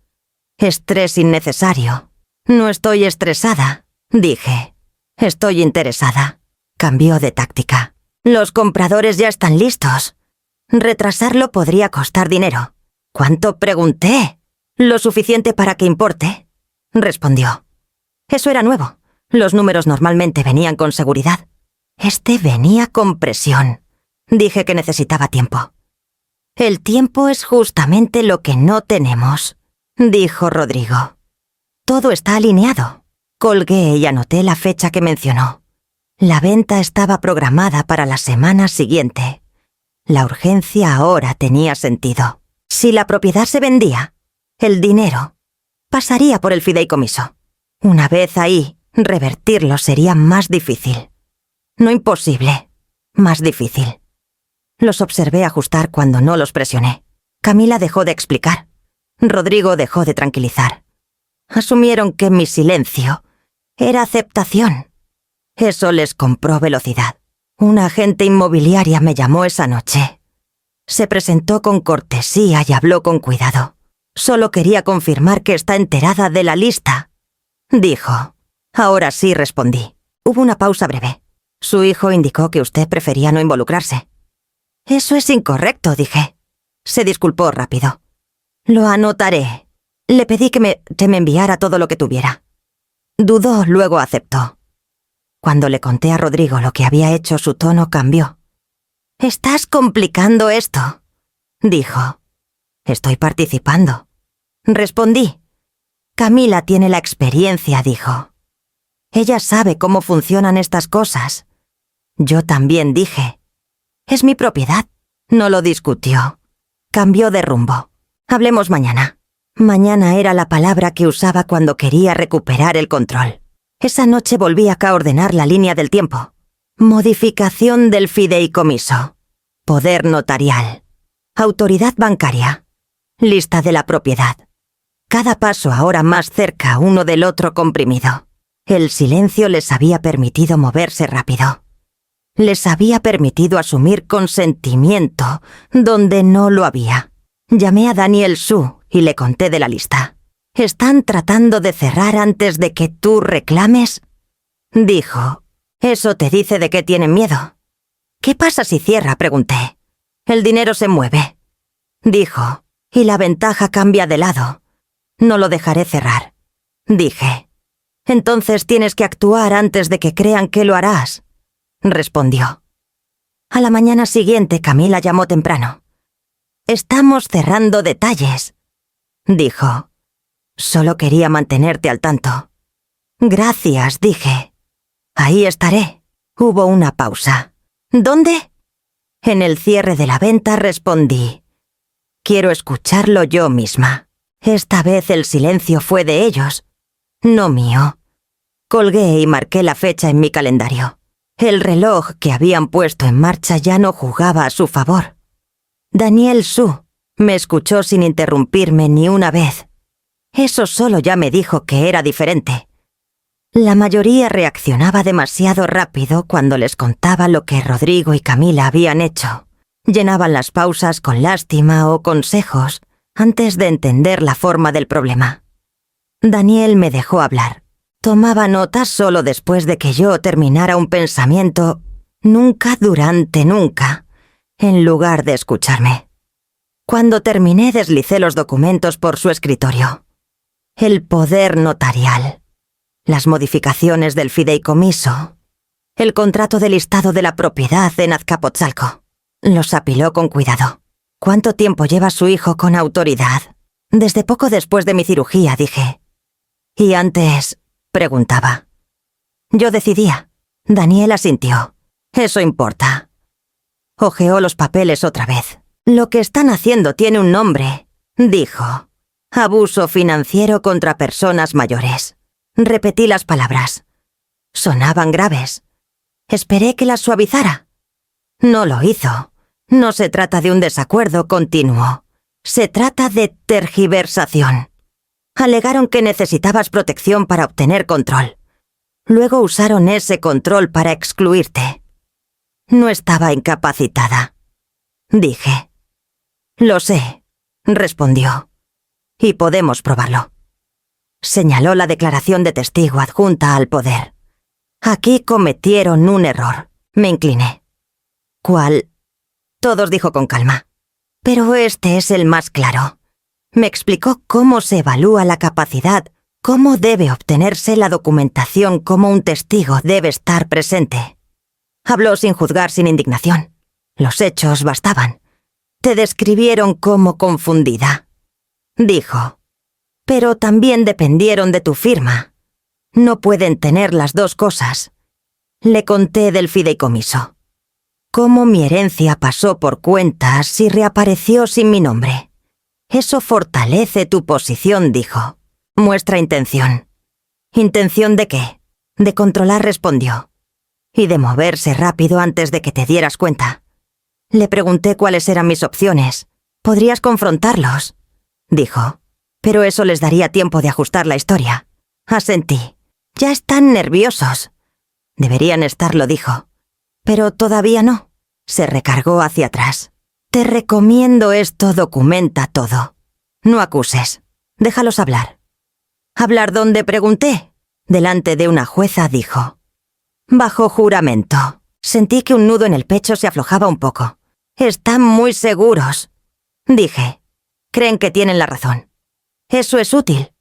Estrés innecesario. No estoy estresada, dije. Estoy interesada. Cambió de táctica. Los compradores ya están listos. Retrasarlo podría costar dinero. ¿Cuánto?, pregunté. Lo suficiente para que importe, respondió. Eso era nuevo. Los números normalmente venían con seguridad. Este venía con presión. Dije que necesitaba tiempo. El tiempo es justamente lo que no tenemos, dijo Rodrigo. Todo está alineado. Colgué y anoté la fecha que mencionó. La venta estaba programada para la semana siguiente. La urgencia ahora tenía sentido. Si la propiedad se vendía, el dinero pasaría por el fideicomiso. Una vez ahí, revertirlo sería más difícil. No imposible, más difícil. Los observé ajustar cuando no los presioné. Camila dejó de explicar. Rodrigo dejó de tranquilizar. Asumieron que mi silencio era aceptación. Eso les compró velocidad. Una agente inmobiliaria me llamó esa noche. Se presentó con cortesía y habló con cuidado. Solo quería confirmar que está enterada de la lista, dijo. Ahora sí, respondí. Hubo una pausa breve. Su hijo indicó que usted prefería no involucrarse. Eso es incorrecto, dije. Se disculpó rápido. Lo anotaré. Le pedí que me enviara todo lo que tuviera. Dudó, luego aceptó. Cuando le conté a Rodrigo lo que había hecho, su tono cambió. «Estás complicando esto», dijo. «Estoy participando», respondí. «Camila tiene la experiencia», dijo. «Ella sabe cómo funcionan estas cosas». Yo también dije. «Es mi propiedad». No lo discutió. Cambió de rumbo. «Hablemos mañana». Mañana era la palabra que usaba cuando quería recuperar el control. Esa noche volví a ordenar la línea del tiempo. Modificación del fideicomiso. Poder notarial. Autoridad bancaria. Lista de la propiedad. Cada paso ahora más cerca uno del otro comprimido. El silencio les había permitido moverse rápido. Les había permitido asumir consentimiento donde no lo había. Llamé a Daniel Su y le conté de la lista. «¿Están tratando de cerrar antes de que tú reclames?», dijo. «Eso te dice de qué tienen miedo». «¿Qué pasa si cierra?», pregunté. «El dinero se mueve», dijo, «y la ventaja cambia de lado. No lo dejaré cerrar», dije. «Entonces tienes que actuar antes de que crean que lo harás», respondió. A la mañana siguiente Camila llamó temprano. «Estamos cerrando detalles», dijo. «Solo quería mantenerte al tanto». «Gracias», dije. «Ahí estaré». Hubo una pausa. «¿Dónde?» En el cierre de la venta respondí. «Quiero escucharlo yo misma». Esta vez el silencio fue de ellos, no mío. Colgué y marqué la fecha en mi calendario. El reloj que habían puesto en marcha ya no jugaba a su favor. Daniel Su me escuchó sin interrumpirme ni una vez. Eso solo ya me dijo que era diferente. La mayoría reaccionaba demasiado rápido cuando les contaba lo que Rodrigo y Camila habían hecho. Llenaban las pausas con lástima o consejos antes de entender la forma del problema. Daniel me dejó hablar. Tomaba notas solo después de que yo terminara un pensamiento, nunca durante nunca, en lugar de escucharme. Cuando terminé deslicé los documentos por su escritorio. El poder notarial, las modificaciones del fideicomiso, el contrato de listado de la propiedad en Azcapotzalco. Los apiló con cuidado. ¿Cuánto tiempo lleva su hijo con autoridad? Desde poco después de mi cirugía, dije. ¿Y antes? Preguntaba. Yo decidía. Daniel asintió. Eso importa. Hojeó los papeles otra vez. Lo que están haciendo tiene un nombre, dijo. Abuso financiero contra personas mayores. Repetí las palabras. Sonaban graves. Esperé que las suavizara. No lo hizo. No se trata de un desacuerdo, continuó. Se trata de tergiversación. Alegaron que necesitabas protección para obtener control. Luego usaron ese control para excluirte. No estaba incapacitada. Dije. Lo sé, respondió. Y podemos probarlo. Señaló la declaración de testigo adjunta al poder. Aquí cometieron un error. Me incliné. ¿Cuál? Todos dijo con calma. Pero este es el más claro. Me explicó cómo se evalúa la capacidad, cómo debe obtenerse la documentación, cómo un testigo debe estar presente. Habló sin juzgar, sin indignación. Los hechos bastaban. Te describieron como confundida. Dijo. Pero también dependieron de tu firma. No pueden tener las dos cosas. Le conté del fideicomiso. Cómo mi herencia pasó por cuentas y reapareció sin mi nombre. Eso fortalece tu posición, dijo. Muestra intención. ¿Intención de qué? De controlar, respondió. Y de moverse rápido antes de que te dieras cuenta. Le pregunté cuáles eran mis opciones. ¿Podrías confrontarlos? Dijo. Pero eso les daría tiempo de ajustar la historia. Asentí. Ya están nerviosos. Deberían estarlo, dijo. Pero todavía no. Se recargó hacia atrás. Te recomiendo esto, documenta todo. No acuses. Déjalos hablar. ¿Hablar dónde? Pregunté. Delante de una jueza, dijo. Bajo juramento. Sentí que un nudo en el pecho se aflojaba un poco. Están muy seguros. Dije. Creen que tienen la razón. Eso es útil.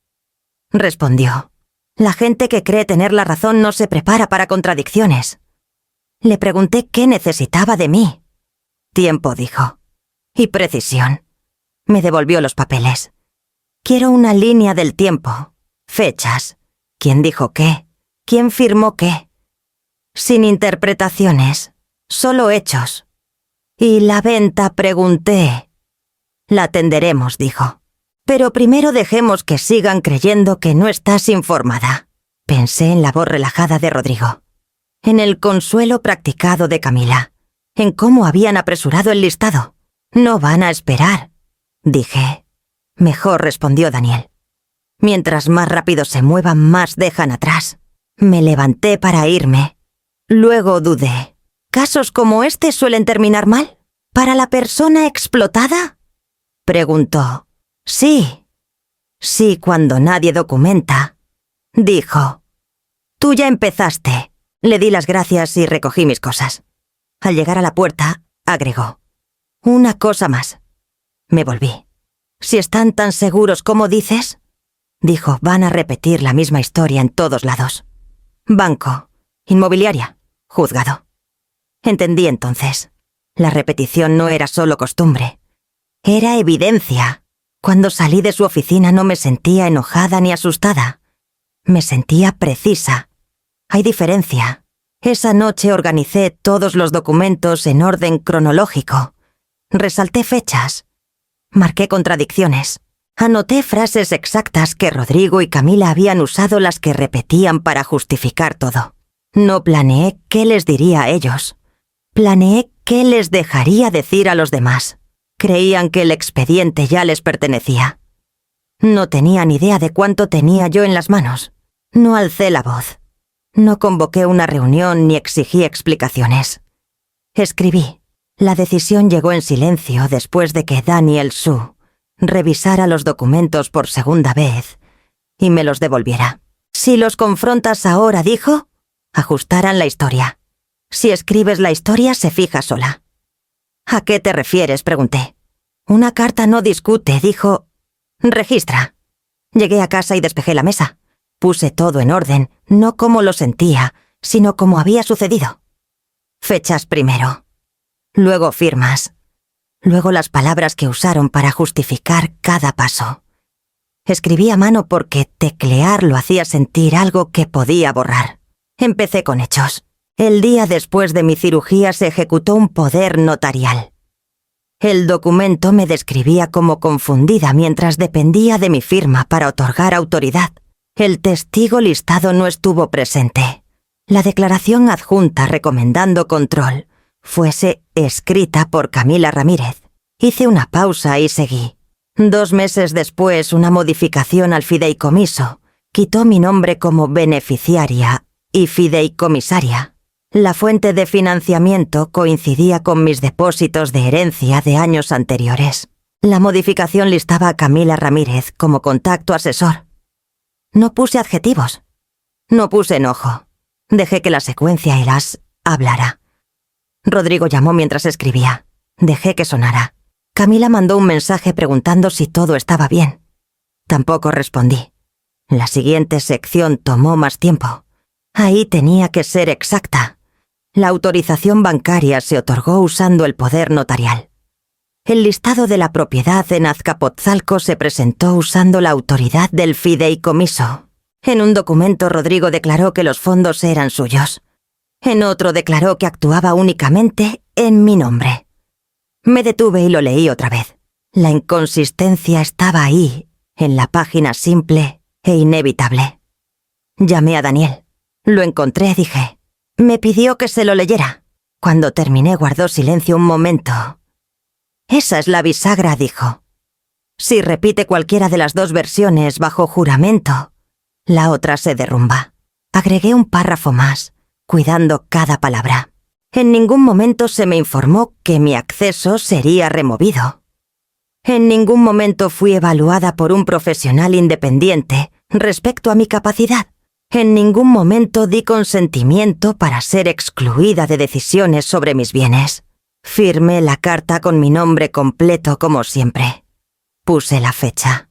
Respondió. La gente que cree tener la razón no se prepara para contradicciones. Le pregunté qué necesitaba de mí. Tiempo, dijo. Y precisión. Me devolvió los papeles. Quiero una línea del tiempo. Fechas. ¿Quién dijo qué? ¿Quién firmó qué? Sin interpretaciones. Solo hechos. ¿Y la venta? Pregunté. La atenderemos, dijo. Pero primero dejemos que sigan creyendo que no estás informada. Pensé en la voz relajada de Rodrigo. En el consuelo practicado de Camila. En cómo habían apresurado el listado. No van a esperar, dije. Mejor, respondió Daniel. Mientras más rápido se muevan, más dejan atrás. Me levanté para irme. Luego dudé. ¿Casos como este suelen terminar mal? ¿Para la persona explotada? Preguntó. Sí. Sí, cuando nadie documenta. Dijo. Tú ya empezaste. Le di las gracias y recogí mis cosas. Al llegar a la puerta, agregó. Una cosa más. Me volví. Si están tan seguros como dices, dijo, van a repetir la misma historia en todos lados. Banco, inmobiliaria, juzgado. Entendí entonces. La repetición no era solo costumbre. Era evidencia. Cuando salí de su oficina no me sentía enojada ni asustada. Me sentía precisa. Hay diferencia. Esa noche organicé todos los documentos en orden cronológico. Resalté fechas. Marqué contradicciones. Anoté frases exactas que Rodrigo y Camila habían usado, las que repetían para justificar todo. No planeé qué les diría a ellos. Planeé qué les dejaría decir a los demás. Creían que el expediente ya les pertenecía. No tenían idea de cuánto tenía yo en las manos. No alcé la voz. No convoqué una reunión ni exigí explicaciones. Escribí. La decisión llegó en silencio después de que Daniel Su revisara los documentos por segunda vez y me los devolviera. Si los confrontas ahora, dijo, ajustarán la historia. Si escribes la historia, se fija sola. ¿A qué te refieres?, pregunté. Una carta no discute, dijo. Registra. Llegué a casa y despejé la mesa. Puse todo en orden, no como lo sentía, sino como había sucedido. Fechas primero. luego firmas, luego las palabras que usaron para justificar cada paso. Escribí a mano porque teclear lo hacía sentir algo que podía borrar. Empecé con hechos. El día después de mi cirugía se ejecutó un poder notarial. El documento me describía como confundida mientras dependía de mi firma para otorgar autoridad. El testigo listado no estuvo presente. La declaración adjunta recomendando control fuese escrita por Camila Ramírez. Hice una pausa y seguí. 2 meses después, una modificación al fideicomiso quitó mi nombre como beneficiaria y fideicomisaria. La fuente de financiamiento coincidía con mis depósitos de herencia de años anteriores. La modificación listaba a Camila Ramírez como contacto asesor. No puse adjetivos. No puse enojo. Dejé que la secuencia Eras hablara. Rodrigo llamó mientras escribía. Dejé que sonara. Camila mandó un mensaje preguntando si todo estaba bien. Tampoco respondí. La siguiente sección tomó más tiempo. Ahí tenía que ser exacta. La autorización bancaria se otorgó usando el poder notarial. El listado de la propiedad en Azcapotzalco se presentó usando la autoridad del fideicomiso. En un documento Rodrigo declaró que los fondos eran suyos. En otro declaró que actuaba únicamente en mi nombre. Me detuve y lo leí otra vez. La inconsistencia estaba ahí, en la página simple e inevitable. Llamé a Daniel. Lo encontré, dije. Me pidió que se lo leyera. Cuando terminé guardó silencio un momento. Esa es la bisagra, dijo. Si repite cualquiera de las 2 versiones bajo juramento, la otra se derrumba. Agregué un párrafo más, cuidando cada palabra. En ningún momento se me informó que mi acceso sería removido. En ningún momento fui evaluada por un profesional independiente respecto a mi capacidad. En ningún momento di consentimiento para ser excluida de decisiones sobre mis bienes. Firmé la carta con mi nombre completo como siempre. Puse la fecha.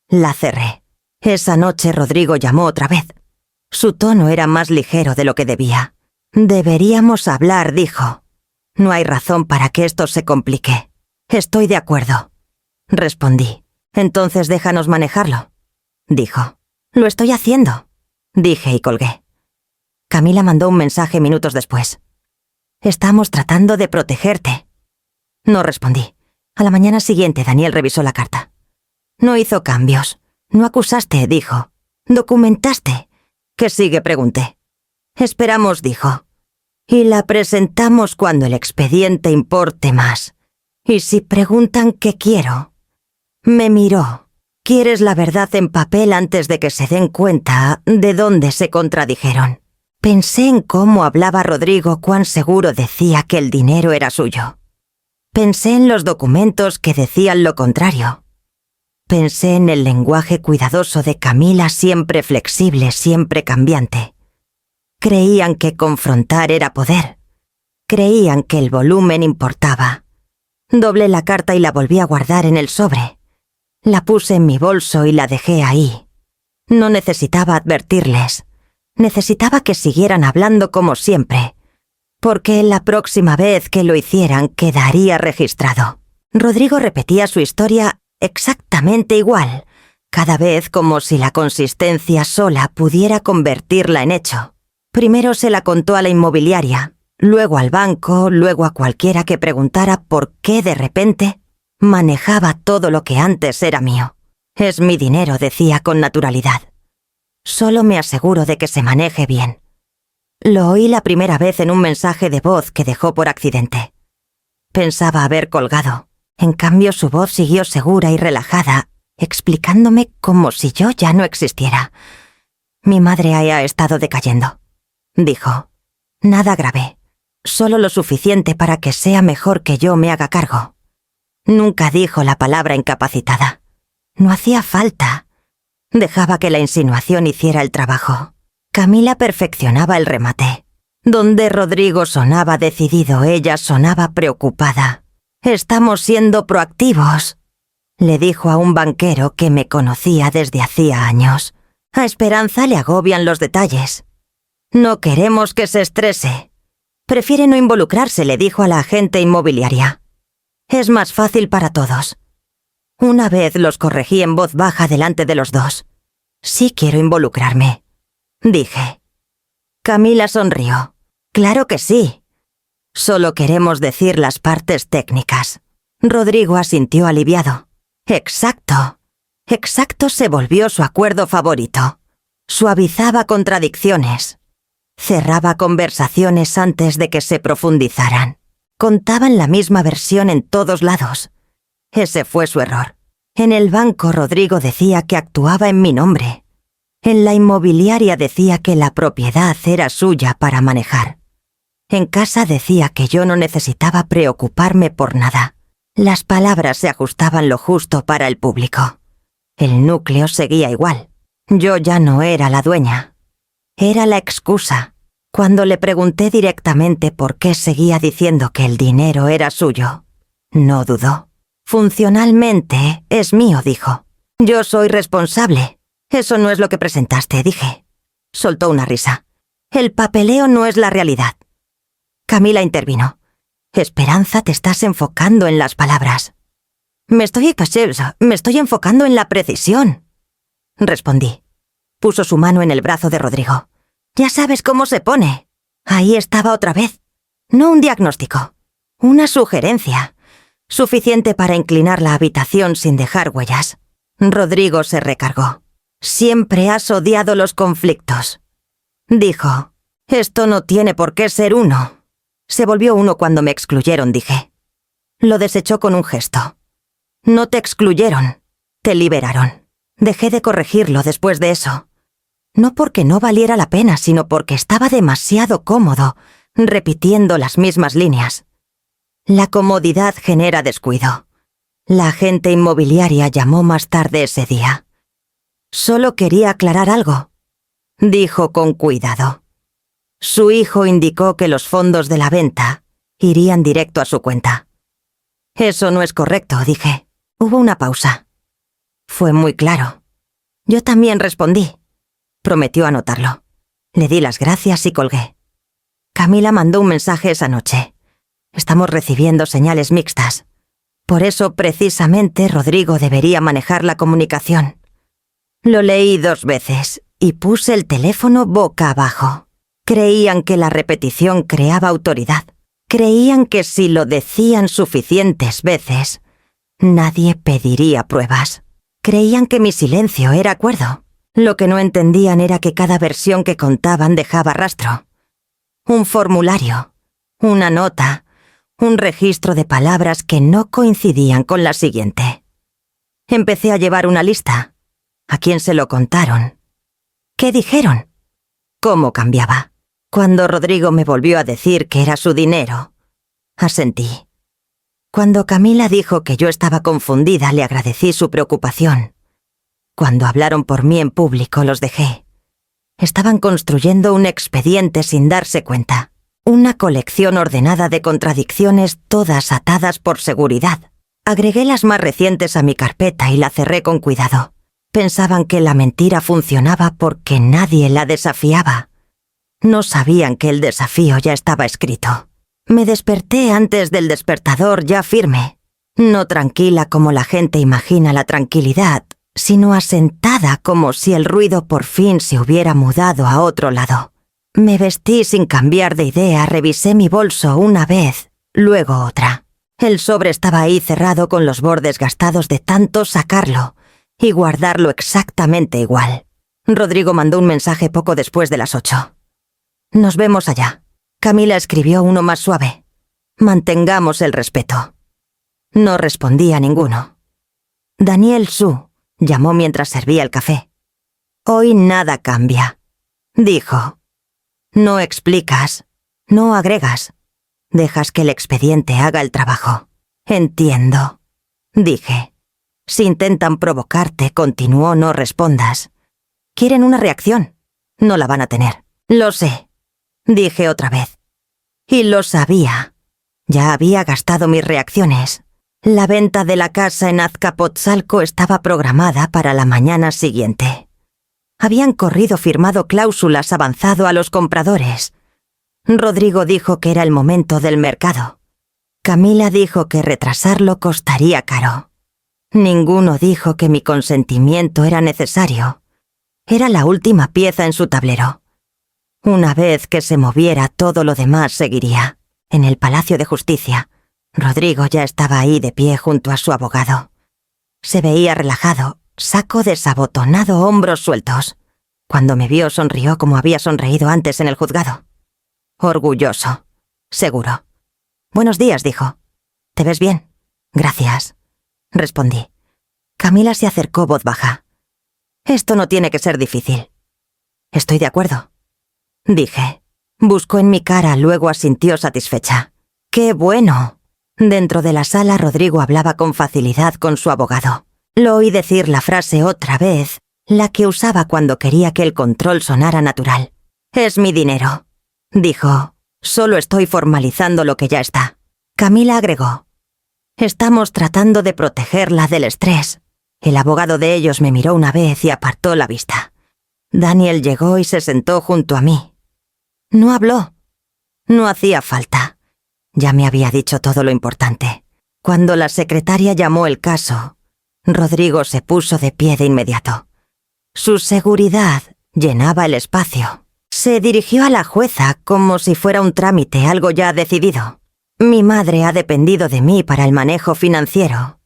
La cerré. Esa noche Rodrigo llamó otra vez. Su tono era más ligero de lo que debía. Deberíamos hablar, dijo. No hay razón para que esto se complique. Estoy de acuerdo. Respondí. Entonces déjanos manejarlo. Dijo. Lo estoy haciendo. Dije y colgué. Camila mandó un mensaje minutos después. Estamos tratando de protegerte. No respondí. A la mañana siguiente Daniel revisó la carta. No hizo cambios. No acusaste, dijo. Documentaste. ¿Qué sigue?, pregunté. Esperamos, dijo. Y la presentamos cuando el expediente importe más. Y si preguntan qué quiero. Me miró. ¿Quieres la verdad en papel antes de que se den cuenta de dónde se contradijeron? Pensé en cómo hablaba Rodrigo, cuán seguro decía que el dinero era suyo. Pensé en los documentos que decían lo contrario. Pensé en el lenguaje cuidadoso de Camila, siempre flexible, siempre cambiante. Creían que confrontar era poder. Creían que el volumen importaba. Doblé la carta y la volví a guardar en el sobre. La puse en mi bolso y la dejé ahí. No necesitaba advertirles. Necesitaba que siguieran hablando como siempre, porque la próxima vez que lo hicieran quedaría registrado. Rodrigo repetía su historia exactamente igual, cada vez como si la consistencia sola pudiera convertirla en hecho. Primero se la contó a la inmobiliaria, luego al banco, luego a cualquiera que preguntara por qué de repente manejaba todo lo que antes era mío. Es mi dinero, decía con naturalidad. Solo me aseguro de que se maneje bien. Lo oí la primera vez en un mensaje de voz que dejó por accidente. Pensaba haber colgado. En cambio, su voz siguió segura y relajada, explicándome como si yo ya no existiera. Mi madre haya estado decayendo, dijo. Nada grave, solo lo suficiente para que sea mejor que yo me haga cargo. Nunca dijo la palabra incapacitada. No hacía falta. Dejaba que la insinuación hiciera el trabajo. Camila perfeccionaba el remate. Donde Rodrigo sonaba decidido, ella sonaba preocupada. «Estamos siendo proactivos», le dijo a un banquero que me conocía desde hacía años. A Esperanza le agobian los detalles. «No queremos que se estrese». Prefiere no involucrarse, le dijo a la agente inmobiliaria. Es más fácil para todos. Una vez los corregí en voz baja delante de los dos. Sí quiero involucrarme, dije. Camila sonrió. Claro que sí. Solo queremos decir las partes técnicas. Rodrigo asintió aliviado. Exacto. Exacto se volvió su acuerdo favorito. Suavizaba contradicciones. Cerraba conversaciones antes de que se profundizaran. Contaban la misma versión en todos lados. Ese fue su error. En el banco Rodrigo decía que actuaba en mi nombre. En la inmobiliaria decía que la propiedad era suya para manejar. En casa decía que yo no necesitaba preocuparme por nada. Las palabras se ajustaban lo justo para el público. El núcleo seguía igual. Yo ya no era la dueña. Era la excusa. Cuando le pregunté directamente por qué seguía diciendo que el dinero era suyo, no dudó. Funcionalmente es mío, dijo. Yo soy responsable. Eso no es lo que presentaste, dije. Soltó una risa. El papeleo no es la realidad. Camila intervino. Esperanza, te estás enfocando en las palabras. Me estoy enfocando en la precisión, respondí. Puso su mano en el brazo de Rodrigo. Ya sabes cómo se pone. Ahí estaba otra vez. No un diagnóstico. Una sugerencia. Suficiente para inclinar la habitación sin dejar huellas. Rodrigo se recargó. Siempre has odiado los conflictos. Dijo. Esto no tiene por qué ser uno. Se volvió uno cuando me excluyeron, dije. Lo desechó con un gesto. No te excluyeron. Te liberaron. Dejé de corregirlo después de eso. No porque no valiera la pena, sino porque estaba demasiado cómodo, repitiendo las mismas líneas. La comodidad genera descuido. La agente inmobiliaria llamó más tarde ese día. Solo quería aclarar algo, dijo con cuidado. Su hijo indicó que los fondos de la venta irían directo a su cuenta. Eso no es correcto, dije. Hubo una pausa. Fue muy claro. Yo también respondí. Prometió anotarlo. Le di las gracias y colgué. Camila mandó un mensaje esa noche. Estamos recibiendo señales mixtas. Por eso, precisamente, Rodrigo debería manejar la comunicación. Lo leí 2 veces y puse el teléfono boca abajo. Creían que la repetición creaba autoridad. Creían que si lo decían suficientes veces, nadie pediría pruebas. Creían que mi silencio era acuerdo. Lo que no entendían era que cada versión que contaban dejaba rastro. Un formulario, una nota, un registro de palabras que no coincidían con la siguiente. Empecé a llevar una lista. ¿A quién se lo contaron? ¿Qué dijeron? ¿Cómo cambiaba? Cuando Rodrigo me volvió a decir que era su dinero, asentí. Cuando Camila dijo que yo estaba confundida, le agradecí su preocupación. Cuando hablaron por mí en público, los dejé. Estaban construyendo un expediente sin darse cuenta. Una colección ordenada de contradicciones, todas atadas por seguridad. Agregué las más recientes a mi carpeta y la cerré con cuidado. Pensaban que la mentira funcionaba porque nadie la desafiaba. No sabían que el desafío ya estaba escrito. Me desperté antes del despertador ya firme. No tranquila como la gente imagina la tranquilidad, sino asentada como si el ruido por fin se hubiera mudado a otro lado. Me vestí sin cambiar de idea, revisé mi bolso una vez, luego otra. El sobre estaba ahí cerrado con los bordes gastados de tanto sacarlo y guardarlo exactamente igual. Rodrigo mandó un mensaje poco después de las 8. Nos vemos allá. Camila escribió uno más suave. Mantengamos el respeto. No respondí a ninguno. Daniel Su llamó mientras servía el café. Hoy nada cambia, dijo. No explicas, no agregas. Dejas que el expediente haga el trabajo. Entiendo, dije. Si intentan provocarte, continuó, no respondas. Quieren una reacción. No la van a tener. Lo sé, dije otra vez. Y lo sabía. Ya había gastado mis reacciones. La venta de la casa en Azcapotzalco estaba programada para la mañana siguiente. Habían corrido firmado cláusulas avanzado a los compradores. Rodrigo dijo que era el momento del mercado. Camila dijo que retrasarlo costaría caro. Ninguno dijo que mi consentimiento era necesario. Era la última pieza en su tablero. Una vez que se moviera, todo lo demás seguiría. En el Palacio de Justicia, Rodrigo ya estaba ahí de pie junto a su abogado. Se veía relajado, saco desabotonado, hombros sueltos. Cuando me vio, sonrió como había sonreído antes en el juzgado. Orgulloso, seguro. «Buenos días», dijo. «¿Te ves bien?» «Gracias», respondí. Camila se acercó voz baja. «Esto no tiene que ser difícil». «Estoy de acuerdo», dije. Buscó en mi cara, luego asintió satisfecha. «¡Qué bueno!». Dentro de la sala, Rodrigo hablaba con facilidad con su abogado. Lo oí decir la frase otra vez, la que usaba cuando quería que el control sonara natural. «Es mi dinero», dijo. «Solo estoy formalizando lo que ya está». Camila agregó. «Estamos tratando de protegerla del estrés». El abogado de ellos me miró una vez y apartó la vista. Daniel llegó y se sentó junto a mí. No habló. No hacía falta. Ya me había dicho todo lo importante. Cuando la secretaria llamó el caso, Rodrigo se puso de pie de inmediato. Su seguridad llenaba el espacio. Se dirigió a la jueza como si fuera un trámite, algo ya decidido. «Mi madre ha dependido de mí para el manejo financiero»,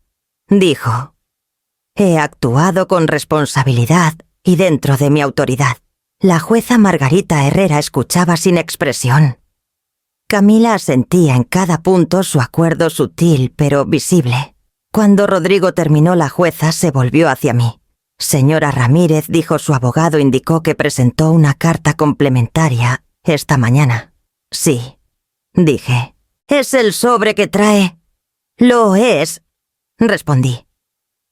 dijo. «He actuado con responsabilidad y dentro de mi autoridad». La jueza Margarita Herrera escuchaba sin expresión. Camila asentía en cada punto su acuerdo sutil pero visible. Cuando Rodrigo terminó, la jueza se volvió hacia mí. «Señora Ramírez», dijo su abogado, indicó que presentó una carta complementaria esta mañana. «Sí», dije. «¿Es el sobre que trae?» «Lo es», respondí.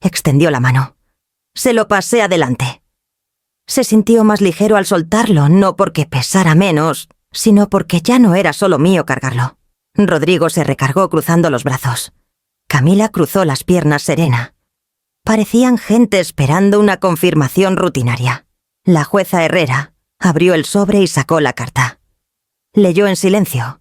Extendió la mano. Se lo pasé adelante. Se sintió más ligero al soltarlo, no porque pesara menos, sino porque ya no era solo mío cargarlo. Rodrigo se recargó cruzando los brazos. Camila cruzó las piernas serena. Parecían gente esperando una confirmación rutinaria. La jueza Herrera abrió el sobre y sacó la carta. Leyó en silencio.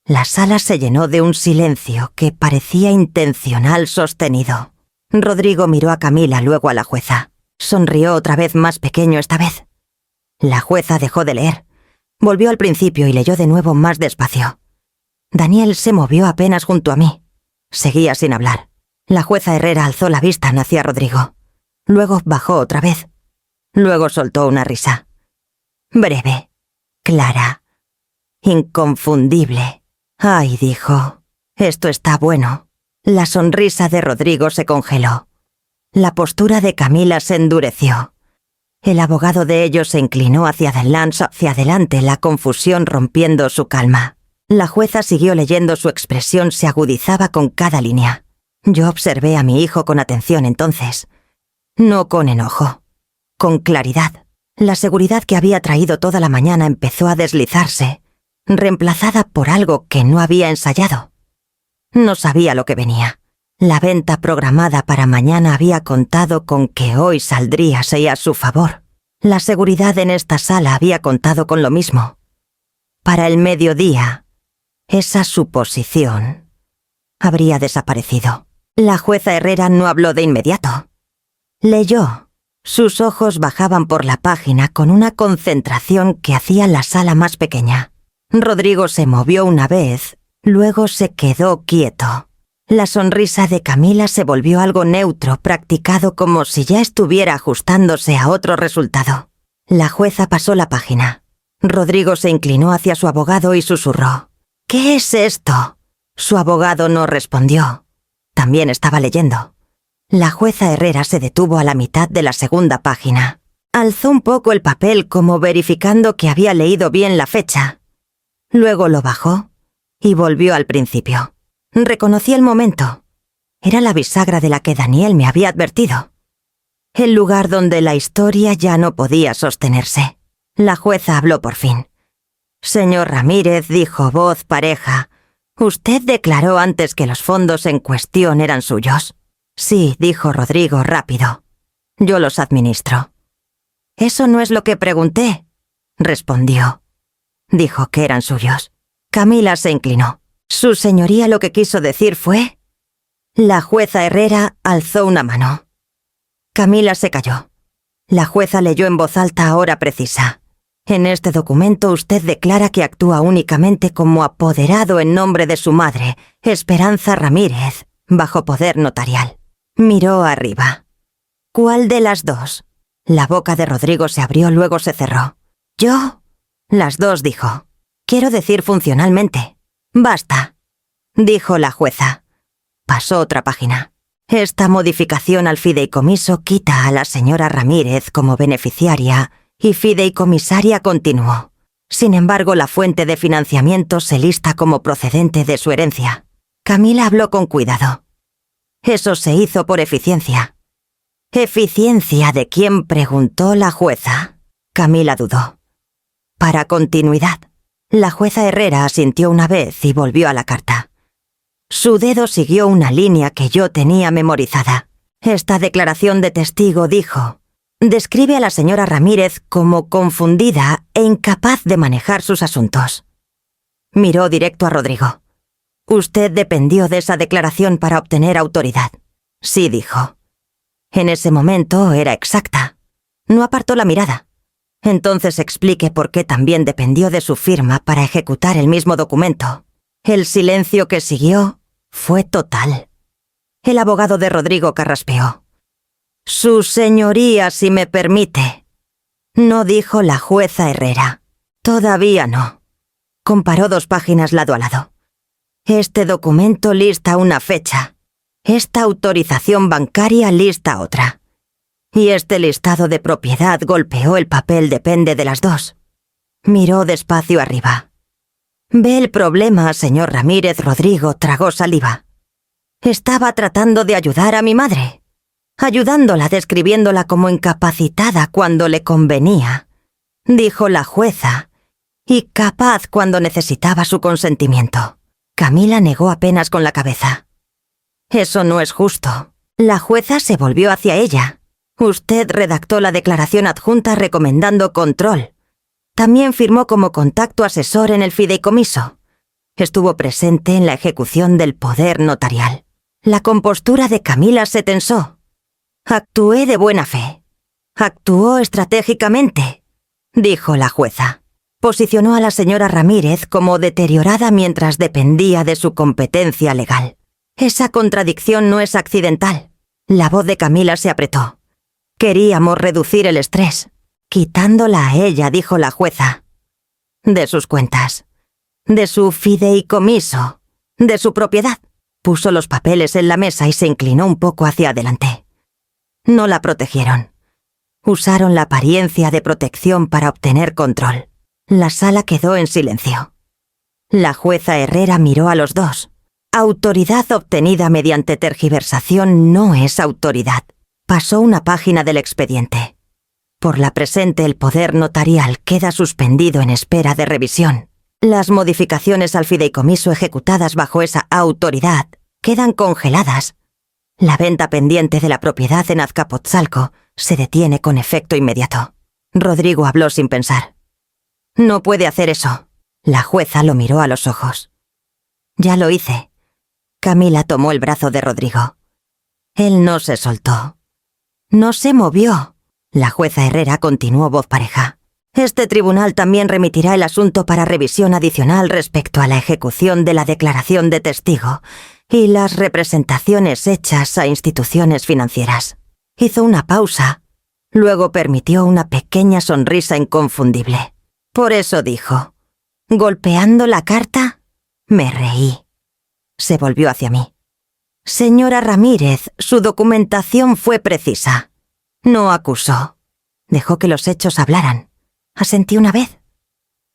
La sala se llenó de un silencio que parecía intencional sostenido. Rodrigo miró a Camila, luego a la jueza. Sonrió otra vez, más pequeño esta vez. La jueza dejó de leer. Volvió al principio y leyó de nuevo más despacio. Daniel se movió apenas junto a mí. Seguía sin hablar. La jueza Herrera alzó la vista hacia Rodrigo. Luego bajó otra vez. Luego soltó una risa. Breve, clara, inconfundible. «Ay», dijo, «esto está bueno». La sonrisa de Rodrigo se congeló. La postura de Camila se endureció. El abogado de ellos se inclinó hacia adelante, la confusión rompiendo su calma. La jueza siguió leyendo, su expresión se agudizaba con cada línea. Yo observé a mi hijo con atención entonces. No con enojo, con claridad. La seguridad que había traído toda la mañana empezó a deslizarse, reemplazada por algo que no había ensayado. No sabía lo que venía. La venta programada para mañana había contado con que hoy saldría a su favor. La seguridad en esta sala había contado con lo mismo. Para el mediodía, esa suposición habría desaparecido. La jueza Herrera no habló de inmediato. Leyó. Sus ojos bajaban por la página con una concentración que hacía la sala más pequeña. Rodrigo se movió una vez, luego se quedó quieto. La sonrisa de Camila se volvió algo neutro, practicado, como si ya estuviera ajustándose a otro resultado. La jueza pasó la página. Rodrigo se inclinó hacia su abogado y susurró. «¿Qué es esto?». Su abogado no respondió. También estaba leyendo. La jueza Herrera se detuvo a la mitad de la segunda página. Alzó un poco el papel como verificando que había leído bien la fecha. Luego lo bajó y volvió al principio. Reconocí el momento. Era la bisagra de la que Daniel me había advertido. El lugar donde la historia ya no podía sostenerse. La jueza habló por fin. «Señor Ramírez», dijo voz pareja, «¿usted declaró antes que los fondos en cuestión eran suyos?» «Sí», dijo Rodrigo rápido. «Yo los administro». «Eso no es lo que pregunté», respondió. dijo que eran suyos. Camila se inclinó. Su señoría lo que quiso decir fue... La jueza Herrera alzó una mano. Camila se calló. La jueza leyó en voz alta a hora precisa. En este documento usted declara que actúa únicamente como apoderado en nombre de su madre, Esperanza Ramírez, bajo poder notarial. Miró arriba. ¿Cuál de las dos? La boca de Rodrigo se abrió, luego se cerró. ¿Yo? Las dos, dijo. Quiero decir funcionalmente. Basta, dijo la jueza. Pasó otra página. Esta modificación al fideicomiso quita a la señora Ramírez como beneficiaria y fideicomisaria continuó. Sin embargo, la fuente de financiamiento se lista como procedente de su herencia. Camila habló con cuidado. Eso se hizo por eficiencia. ¿Eficiencia de quién?, preguntó la jueza. Camila dudó. Para continuidad. La jueza Herrera asintió una vez y volvió a la carta. Su dedo siguió una línea que yo tenía memorizada. Esta declaración de testigo dijo: describe a la señora Ramírez como confundida e incapaz de manejar sus asuntos. Miró directo a Rodrigo. Usted dependió de esa declaración para obtener autoridad. Sí, dijo. En ese momento era exacta. No apartó la mirada. Entonces explique por qué también dependió de su firma para ejecutar el mismo documento. El silencio que siguió fue total. El abogado de Rodrigo carraspeó. Su señoría, si me permite. No, dijo la jueza Herrera. Todavía no. Comparó dos páginas lado a lado. Este documento lista una fecha. Esta autorización bancaria lista otra. Y este listado de propiedad golpeó el papel, depende de las dos. Miró despacio arriba. ¿Ve el problema, señor Ramírez? Rodrigo tragó saliva. Estaba tratando de ayudar a mi madre. Ayudándola, describiéndola como incapacitada cuando le convenía, dijo la jueza, y capaz cuando necesitaba su consentimiento. Camila negó apenas con la cabeza. Eso no es justo. La jueza se volvió hacia ella. Usted redactó la declaración adjunta recomendando control. También firmó como contacto asesor en el fideicomiso. Estuvo presente en la ejecución del poder notarial. La compostura de Camila se tensó. Actué de buena fe. Actuó estratégicamente, dijo la jueza. Posicionó a la señora Ramírez como deteriorada mientras dependía de su competencia legal. Esa contradicción no es accidental. La voz de Camila se apretó. Queríamos reducir el estrés, quitándola a ella, dijo la jueza. De sus cuentas, de su fideicomiso, de su propiedad. Puso los papeles en la mesa y se inclinó un poco hacia adelante. No la protegieron. Usaron la apariencia de protección para obtener control. La sala quedó en silencio. La jueza Herrera miró a los dos. Autoridad obtenida mediante tergiversación no es autoridad. Pasó una página del expediente. Por la presente, el poder notarial queda suspendido en espera de revisión. Las modificaciones al fideicomiso ejecutadas bajo esa autoridad quedan congeladas. La venta pendiente de la propiedad en Azcapotzalco se detiene con efecto inmediato. Rodrigo habló sin pensar. No puede hacer eso. La jueza lo miró a los ojos. Ya lo hice. Camila tomó el brazo de Rodrigo. Él no se soltó. No se movió. La jueza Herrera continuó voz pareja. Este tribunal también remitirá el asunto para revisión adicional respecto a la ejecución de la declaración de testigo y las representaciones hechas a instituciones financieras. Hizo una pausa, luego permitió una pequeña sonrisa inconfundible. Por eso dijo, golpeando la carta, me reí. Se volvió hacia mí. Señora Ramírez, su documentación fue precisa. No acusó. Dejó que los hechos hablaran. Asentí una vez.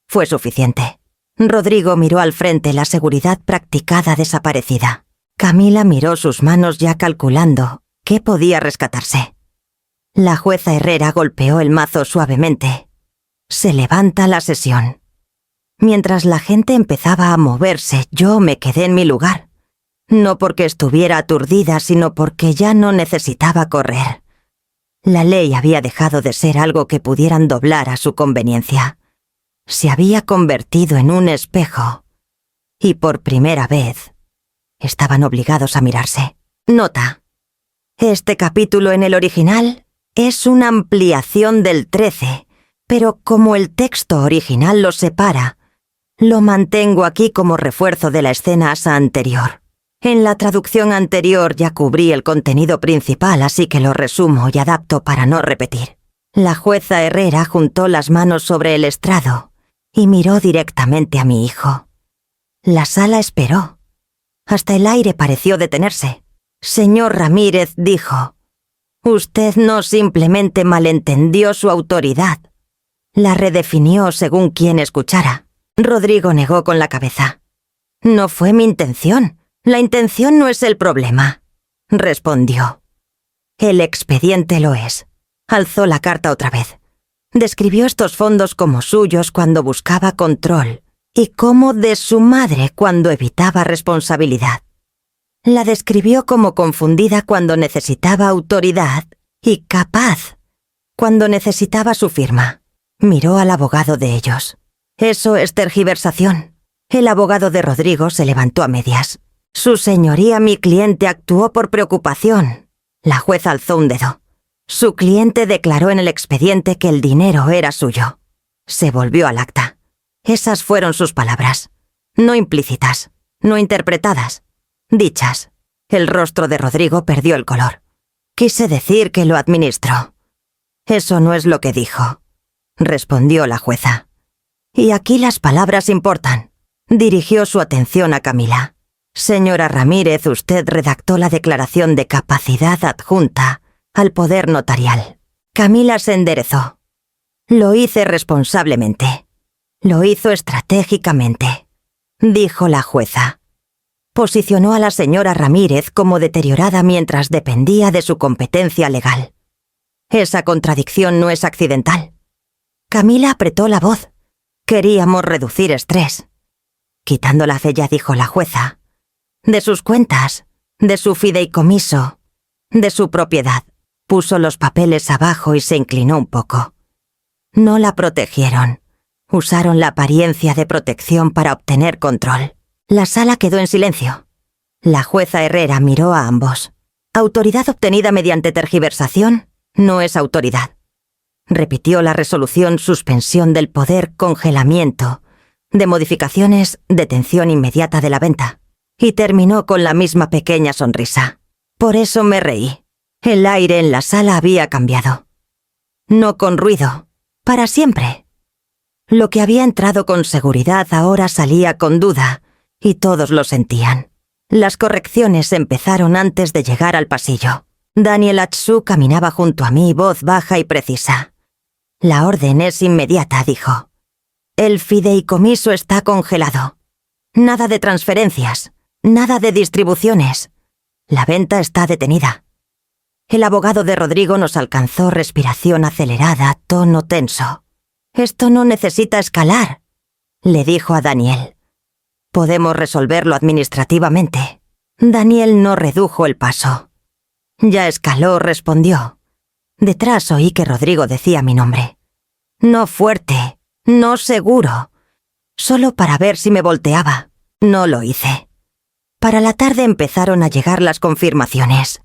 Fue suficiente. Rodrigo miró al frente, la seguridad practicada desaparecida. Camila miró sus manos ya calculando qué podía rescatarse. La jueza Herrera golpeó el mazo suavemente. Se levanta la sesión. Mientras la gente empezaba a moverse, yo me quedé en mi lugar. No porque estuviera aturdida, sino porque ya no necesitaba correr. La ley había dejado de ser algo que pudieran doblar a su conveniencia. se había convertido en un espejo y por primera vez estaban obligados a mirarse. Nota: este capítulo en el original es una ampliación del 13, pero como el texto original lo separa, lo mantengo aquí como refuerzo de la escena anterior. En la traducción anterior ya cubrí el contenido principal, así que lo resumo y adapto para no repetir. La jueza Herrera juntó las manos sobre el estrado y miró directamente a mi hijo. La sala esperó. Hasta el aire pareció detenerse. Señor Ramírez dijo: «Usted no simplemente malentendió su autoridad, la redefinió según quien escuchara». Rodrigo negó con la cabeza. «No fue mi intención. La intención no es el problema», respondió. «El expediente lo es». Alzó la carta otra vez. Describió estos fondos como suyos cuando buscaba control y como de su madre cuando evitaba responsabilidad. La describió como confundida cuando necesitaba autoridad y capaz cuando necesitaba su firma. Miró al abogado de ellos. «Eso es tergiversación». El abogado de Rodrigo se levantó a medias. «Su señoría, mi cliente actuó por preocupación». La jueza alzó un dedo. «Su cliente declaró en el expediente que el dinero era suyo». Se volvió al acta. Esas fueron sus palabras. No implícitas, no interpretadas, dichas. El rostro de Rodrigo perdió el color. «Quise decir que lo administró». «Eso no es lo que dijo», respondió la jueza. «Y aquí las palabras importan». Dirigió su atención a Camila. «Señora Ramírez, usted redactó la declaración de capacidad adjunta al poder notarial». Camila se enderezó. «Lo hice responsablemente. Lo hizo estratégicamente», dijo la jueza. Posicionó a la señora Ramírez como deteriorada mientras dependía de su competencia legal. Esa contradicción no es accidental. Camila apretó la voz. «Queríamos reducir estrés». «Quitando la fe», ya dijo la jueza, «de sus cuentas, de su fideicomiso, de su propiedad». Puso los papeles abajo y se inclinó un poco. «No la protegieron. Usaron la apariencia de protección para obtener control». La sala quedó en silencio. La jueza Herrera miró a ambos. «Autoridad obtenida mediante tergiversación no es autoridad». Repitió la resolución: suspensión del poder, congelamiento, de modificaciones, detención inmediata de la venta. Y terminó con la misma pequeña sonrisa. Por eso me reí. El aire en la sala había cambiado. No con ruido, para siempre. Lo que había entrado con seguridad ahora salía con duda, y todos lo sentían. Las correcciones empezaron antes de llegar al pasillo. Daniel Atsu caminaba junto a mí, voz baja y precisa. «La orden es inmediata», dijo. «El fideicomiso está congelado. Nada de transferencias, nada de distribuciones. La venta está detenida». El abogado de Rodrigo nos alcanzó, respiración acelerada, tono tenso. «Esto no necesita escalar», le dijo a Daniel. «Podemos resolverlo administrativamente». Daniel no redujo el paso. «Ya escaló», respondió. Detrás oí que Rodrigo decía mi nombre. «No fuerte, no seguro». Solo para ver si me volteaba. No lo hice. Para la tarde empezaron a llegar las confirmaciones.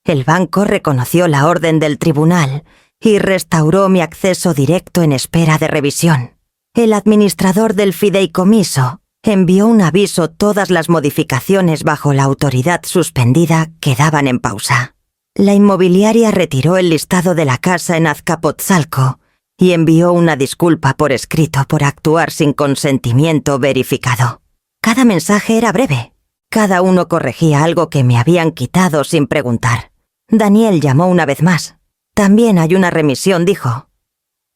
El banco reconoció la orden del tribunal y restauró mi acceso directo en espera de revisión. El administrador del fideicomiso envió un aviso: todas las modificaciones bajo la autoridad suspendida quedaban en pausa. La inmobiliaria retiró el listado de la casa en Azcapotzalco y envió una disculpa por escrito por actuar sin consentimiento verificado. Cada mensaje era breve. Cada uno corregía algo que me habían quitado sin preguntar. Daniel llamó una vez más. «También hay una remisión», dijo.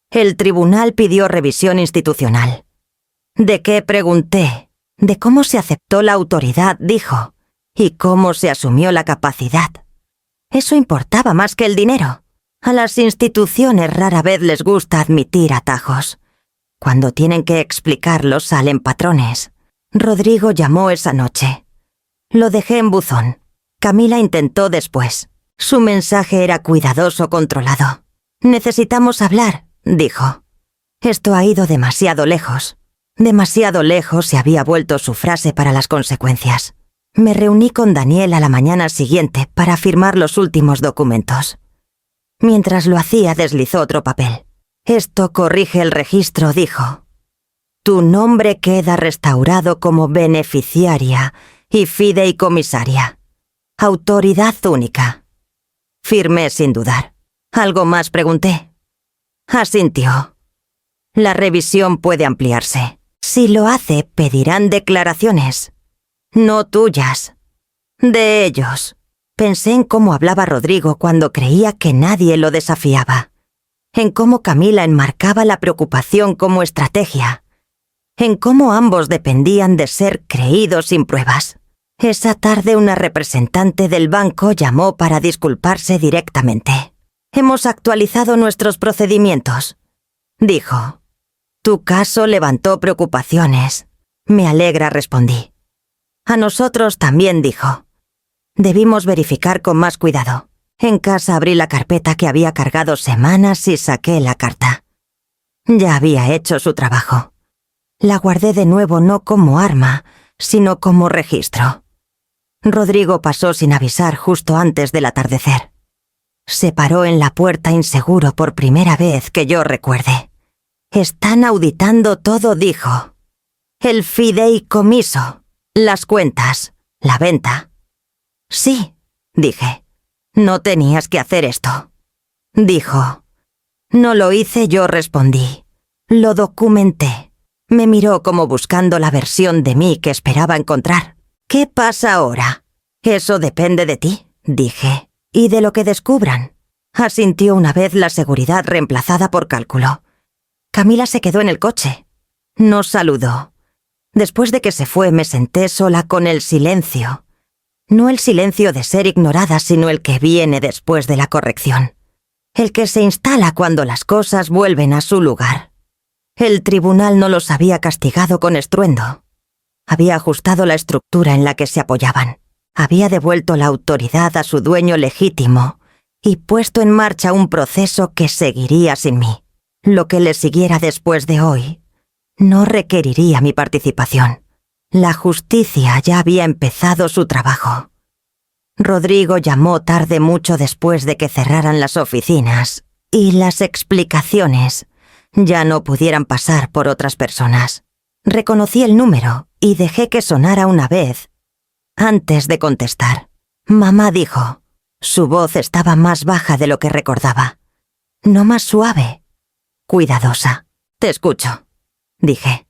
«El tribunal pidió revisión institucional». «¿De qué?», pregunté. «De cómo se aceptó la autoridad», dijo, «y cómo se asumió la capacidad». Eso importaba más que el dinero. A las instituciones rara vez les gusta admitir atajos. Cuando tienen que explicarlos salen patrones. Rodrigo llamó esa noche. Lo dejé en buzón. Camila intentó después. Su mensaje era cuidadoso, controlado. «Necesitamos hablar», dijo. Esto ha ido demasiado lejos. Demasiado lejos se había vuelto su frase para las consecuencias. Me reuní con Daniel a la mañana siguiente para firmar los últimos documentos. Mientras lo hacía, deslizó otro papel. Esto corrige el registro, dijo. Tu nombre queda restaurado como beneficiaria y fideicomisaria. Autoridad única. Firmé sin dudar. ¿Algo más pregunté? Asintió. La revisión puede ampliarse. Si lo hace, pedirán declaraciones. No tuyas. De ellos. Pensé en cómo hablaba Rodrigo cuando creía que nadie lo desafiaba. En cómo Camila enmarcaba la preocupación como estrategia. En cómo ambos dependían de ser creídos sin pruebas. Esa tarde una representante del banco llamó para disculparse directamente. Hemos actualizado nuestros procedimientos, dijo. Tu caso levantó preocupaciones. Me alegra, respondí. A nosotros también, dijo. Debimos verificar con más cuidado. En casa abrí la carpeta que había cargado semanas y saqué la carta. Ya había hecho su trabajo. La guardé de nuevo no como arma, sino como registro. Rodrigo pasó sin avisar justo antes del atardecer. Se paró en la puerta inseguro por primera vez que yo recuerde. Están auditando todo, dijo. El fideicomiso, las cuentas, la venta. Sí, dije. No tenías que hacer esto. Dijo. No lo hice, yo respondí. Lo documenté. Me miró como buscando la versión de mí que esperaba encontrar. ¿Qué pasa ahora? Eso depende de ti, dije. Y de lo que descubran. Asintió una vez la seguridad reemplazada por cálculo. Camila se quedó en el coche. No saludó. Después de que se fue, me senté sola con el silencio. No el silencio de ser ignorada, sino el que viene después de la corrección. El que se instala cuando las cosas vuelven a su lugar. El tribunal no los había castigado con estruendo. Había ajustado la estructura en la que se apoyaban. Había devuelto la autoridad a su dueño legítimo y puesto en marcha un proceso que seguiría sin mí. Lo que le siguiera después de hoy no requeriría mi participación. La justicia ya había empezado su trabajo. Rodrigo llamó tarde mucho después de que cerraran las oficinas y las explicaciones ya no pudieran pasar por otras personas. Reconocí el número y dejé que sonara una vez antes de contestar. Mamá dijo. Su voz estaba más baja de lo que recordaba. No más suave. Cuidadosa. Te escucho, dije.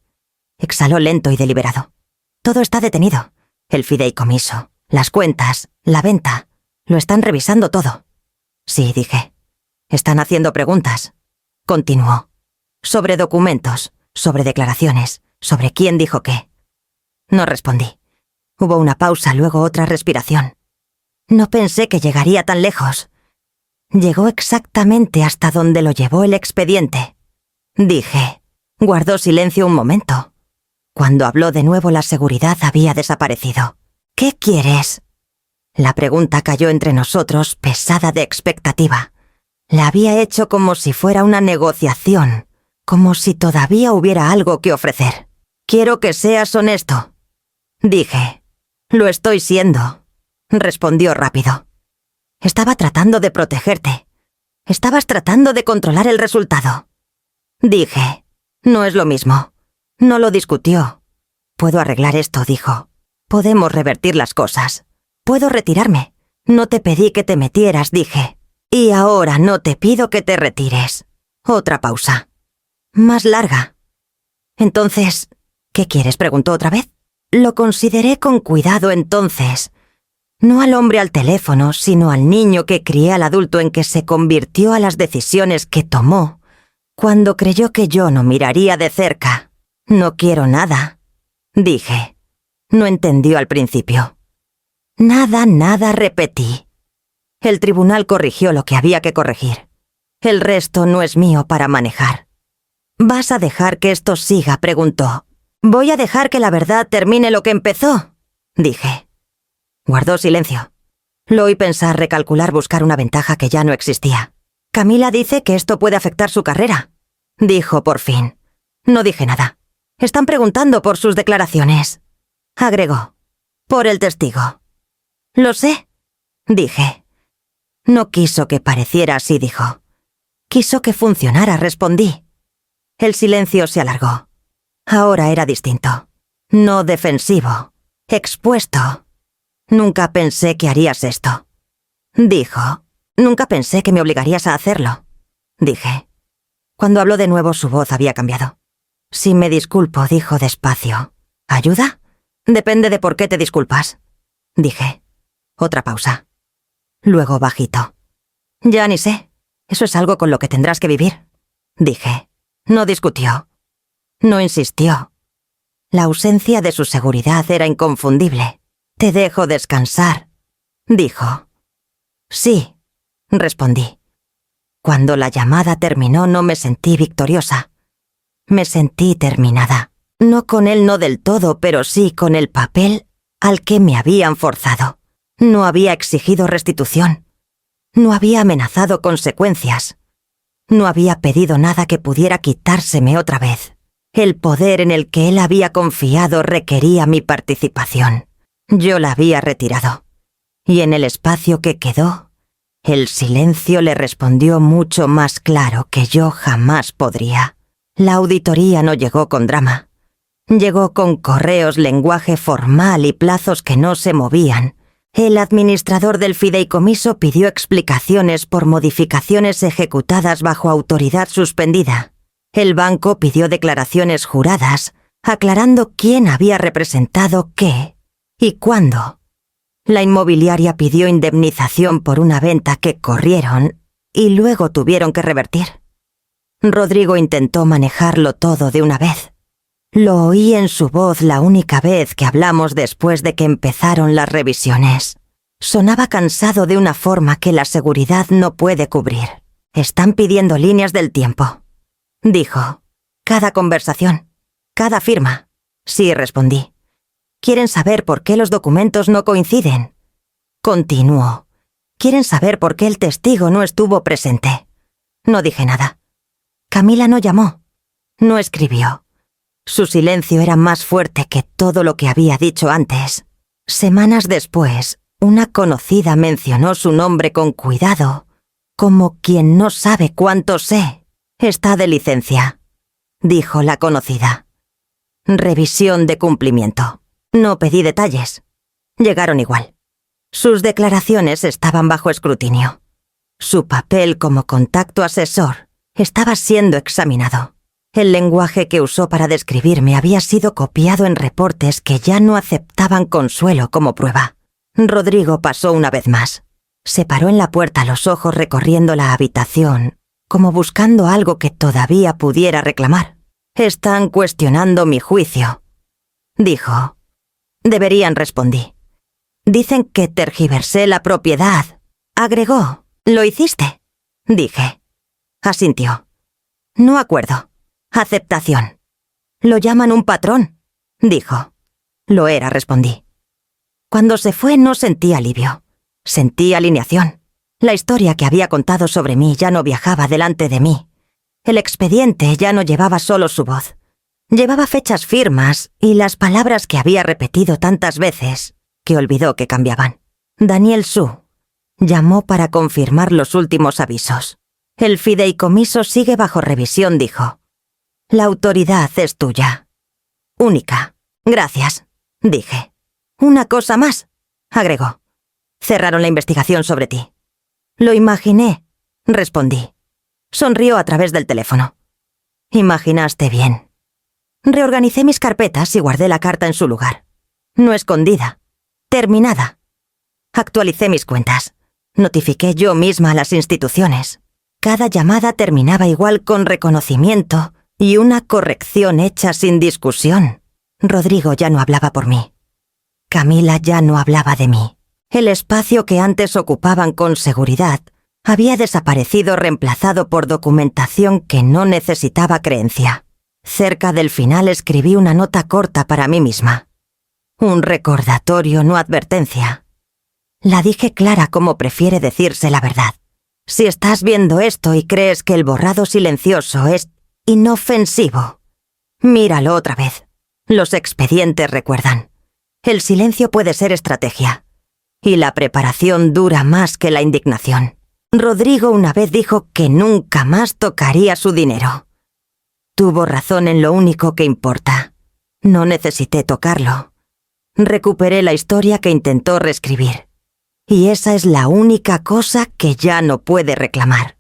Exhaló lento y deliberado. Todo está detenido. El fideicomiso, las cuentas, la venta. Lo están revisando todo. Sí, dije. Están haciendo preguntas. Continuó. Sobre documentos, sobre declaraciones, sobre quién dijo qué. No respondí. Hubo una pausa, luego otra respiración. No pensé que llegaría tan lejos. Llegó exactamente hasta donde lo llevó el expediente. Dije. Guardó silencio un momento. Cuando habló de nuevo, la seguridad había desaparecido. ¿Qué quieres? La pregunta cayó entre nosotros, pesada de expectativa. La había hecho como si fuera una negociación, como si todavía hubiera algo que ofrecer. Quiero que seas honesto. Dije. Lo estoy siendo, respondió rápido. Estaba tratando de protegerte. Estabas tratando de controlar el resultado. Dije. No es lo mismo. No lo discutió. Puedo arreglar esto, dijo. Podemos revertir las cosas. Puedo retirarme. No te pedí que te metieras, dije. Y ahora no te pido que te retires. Otra pausa. Más larga. Entonces, ¿qué quieres? Preguntó otra vez. Lo consideré con cuidado entonces. No al hombre al teléfono, sino al niño que crié al adulto en que se convirtió a las decisiones que tomó, cuando creyó que yo no miraría de cerca. No quiero nada, dije. No entendió al principio. Nada, repetí. El tribunal corrigió lo que había que corregir. El resto no es mío para manejar. ¿Vas a dejar que esto siga?, preguntó. Voy a dejar que la verdad termine lo que empezó, dije. Guardó silencio. Lo oí pensar, recalcular, buscar una ventaja que ya no existía. Camila dice que esto puede afectar su carrera. dijo por fin. No dije nada. Están preguntando por sus declaraciones. Agregó. Por el testigo. Lo sé, dije. No quiso que pareciera así, dijo. Quiso que funcionara, respondí. El silencio se alargó. Ahora era distinto. No defensivo. Expuesto. Nunca pensé que harías esto. Dijo. Nunca pensé que me obligarías a hacerlo. Dije. Cuando habló de nuevo, su voz había cambiado. Si me disculpo, dijo despacio. ¿Ayuda? Depende de por qué te disculpas. Dije. Otra pausa. Luego bajito. Ya ni sé. Eso es algo con lo que tendrás que vivir. Dije. No discutió. No insistió. La ausencia de su seguridad era inconfundible. Te dejo descansar, dijo. Sí, respondí. Cuando la llamada terminó no me sentí victoriosa. Me sentí terminada. No con él, no del todo, pero sí con el papel al que me habían forzado. No había exigido restitución. No había amenazado consecuencias. No había pedido nada que pudiera quitárseme otra vez. El poder en el que él había confiado requería mi participación. Yo la había retirado. Y en el espacio que quedó, el silencio le respondió mucho más claro que yo jamás podría. La auditoría no llegó con drama. Llegó con correos, lenguaje formal y plazos que no se movían. El administrador del fideicomiso pidió explicaciones por modificaciones ejecutadas bajo autoridad suspendida. El banco pidió declaraciones juradas, aclarando quién había representado qué y cuándo. La inmobiliaria pidió indemnización por una venta que corrieron y luego tuvieron que revertir. Rodrigo intentó manejarlo todo de una vez. Lo oí en su voz la única vez que hablamos después de que empezaron las revisiones. Sonaba cansado de una forma que la seguridad no puede cubrir. Están pidiendo líneas del tiempo, dijo. Cada conversación, cada firma. Sí, respondí. Quieren saber por qué los documentos no coinciden. Continuó. Quieren saber por qué el testigo no estuvo presente. No dije nada. Camila no llamó. No escribió. Su silencio era más fuerte que todo lo que había dicho antes. Semanas después, una conocida mencionó su nombre con cuidado, como quien no sabe cuánto sé. Está de licencia, dijo la conocida. Revisión de cumplimiento. No pedí detalles. Llegaron igual. Sus declaraciones estaban bajo escrutinio. Su papel como contacto asesor estaba siendo examinado. El lenguaje que usó para describirme había sido copiado en reportes que ya no aceptaban Consuelo como prueba. Rodrigo pasó una vez más. Se paró en la puerta, los ojos recorriendo la habitación, como buscando algo que todavía pudiera reclamar. Están cuestionando mi juicio, dijo. Deberían, respondí. Dicen que tergiversé la propiedad. Agregó. ¿Lo hiciste? Dije. Asintió. No acuerdo. Aceptación. Lo llaman un patrón, dijo. Lo era, respondí. Cuando se fue no sentí alivio. Sentí alineación. La historia que había contado sobre mí ya no viajaba delante de mí. El expediente ya no llevaba solo su voz. Llevaba fechas firmas y las palabras que había repetido tantas veces que olvidó que cambiaban. Daniel Su llamó para confirmar los últimos avisos. El fideicomiso sigue bajo revisión, dijo. La autoridad es tuya. Única. Gracias, dije. Una cosa más, agregó. Cerraron la investigación sobre ti. Lo imaginé, respondí. Sonrió a través del teléfono. Imaginaste bien. Reorganicé mis carpetas y guardé la carta en su lugar. No escondida. Terminada. Actualicé mis cuentas. Notifiqué yo misma a las instituciones. Cada llamada terminaba igual con reconocimiento y una corrección hecha sin discusión. Rodrigo ya no hablaba por mí. Camila ya no hablaba de mí. El espacio que antes ocupaban con seguridad había desaparecido, reemplazado por documentación que no necesitaba creencia. Cerca del final escribí una nota corta para mí misma. Un recordatorio, no advertencia. La dije clara como prefiere decirse la verdad. Si estás viendo esto y crees que el borrado silencioso es inofensivo. Míralo otra vez. Los expedientes recuerdan. El silencio puede ser estrategia. Y la preparación dura más que la indignación. Rodrigo una vez dijo que nunca más tocaría su dinero. Tuvo razón en lo único que importa. No necesité tocarlo. Recuperé la historia que intentó reescribir. Y esa es la única cosa que ya no puede reclamar.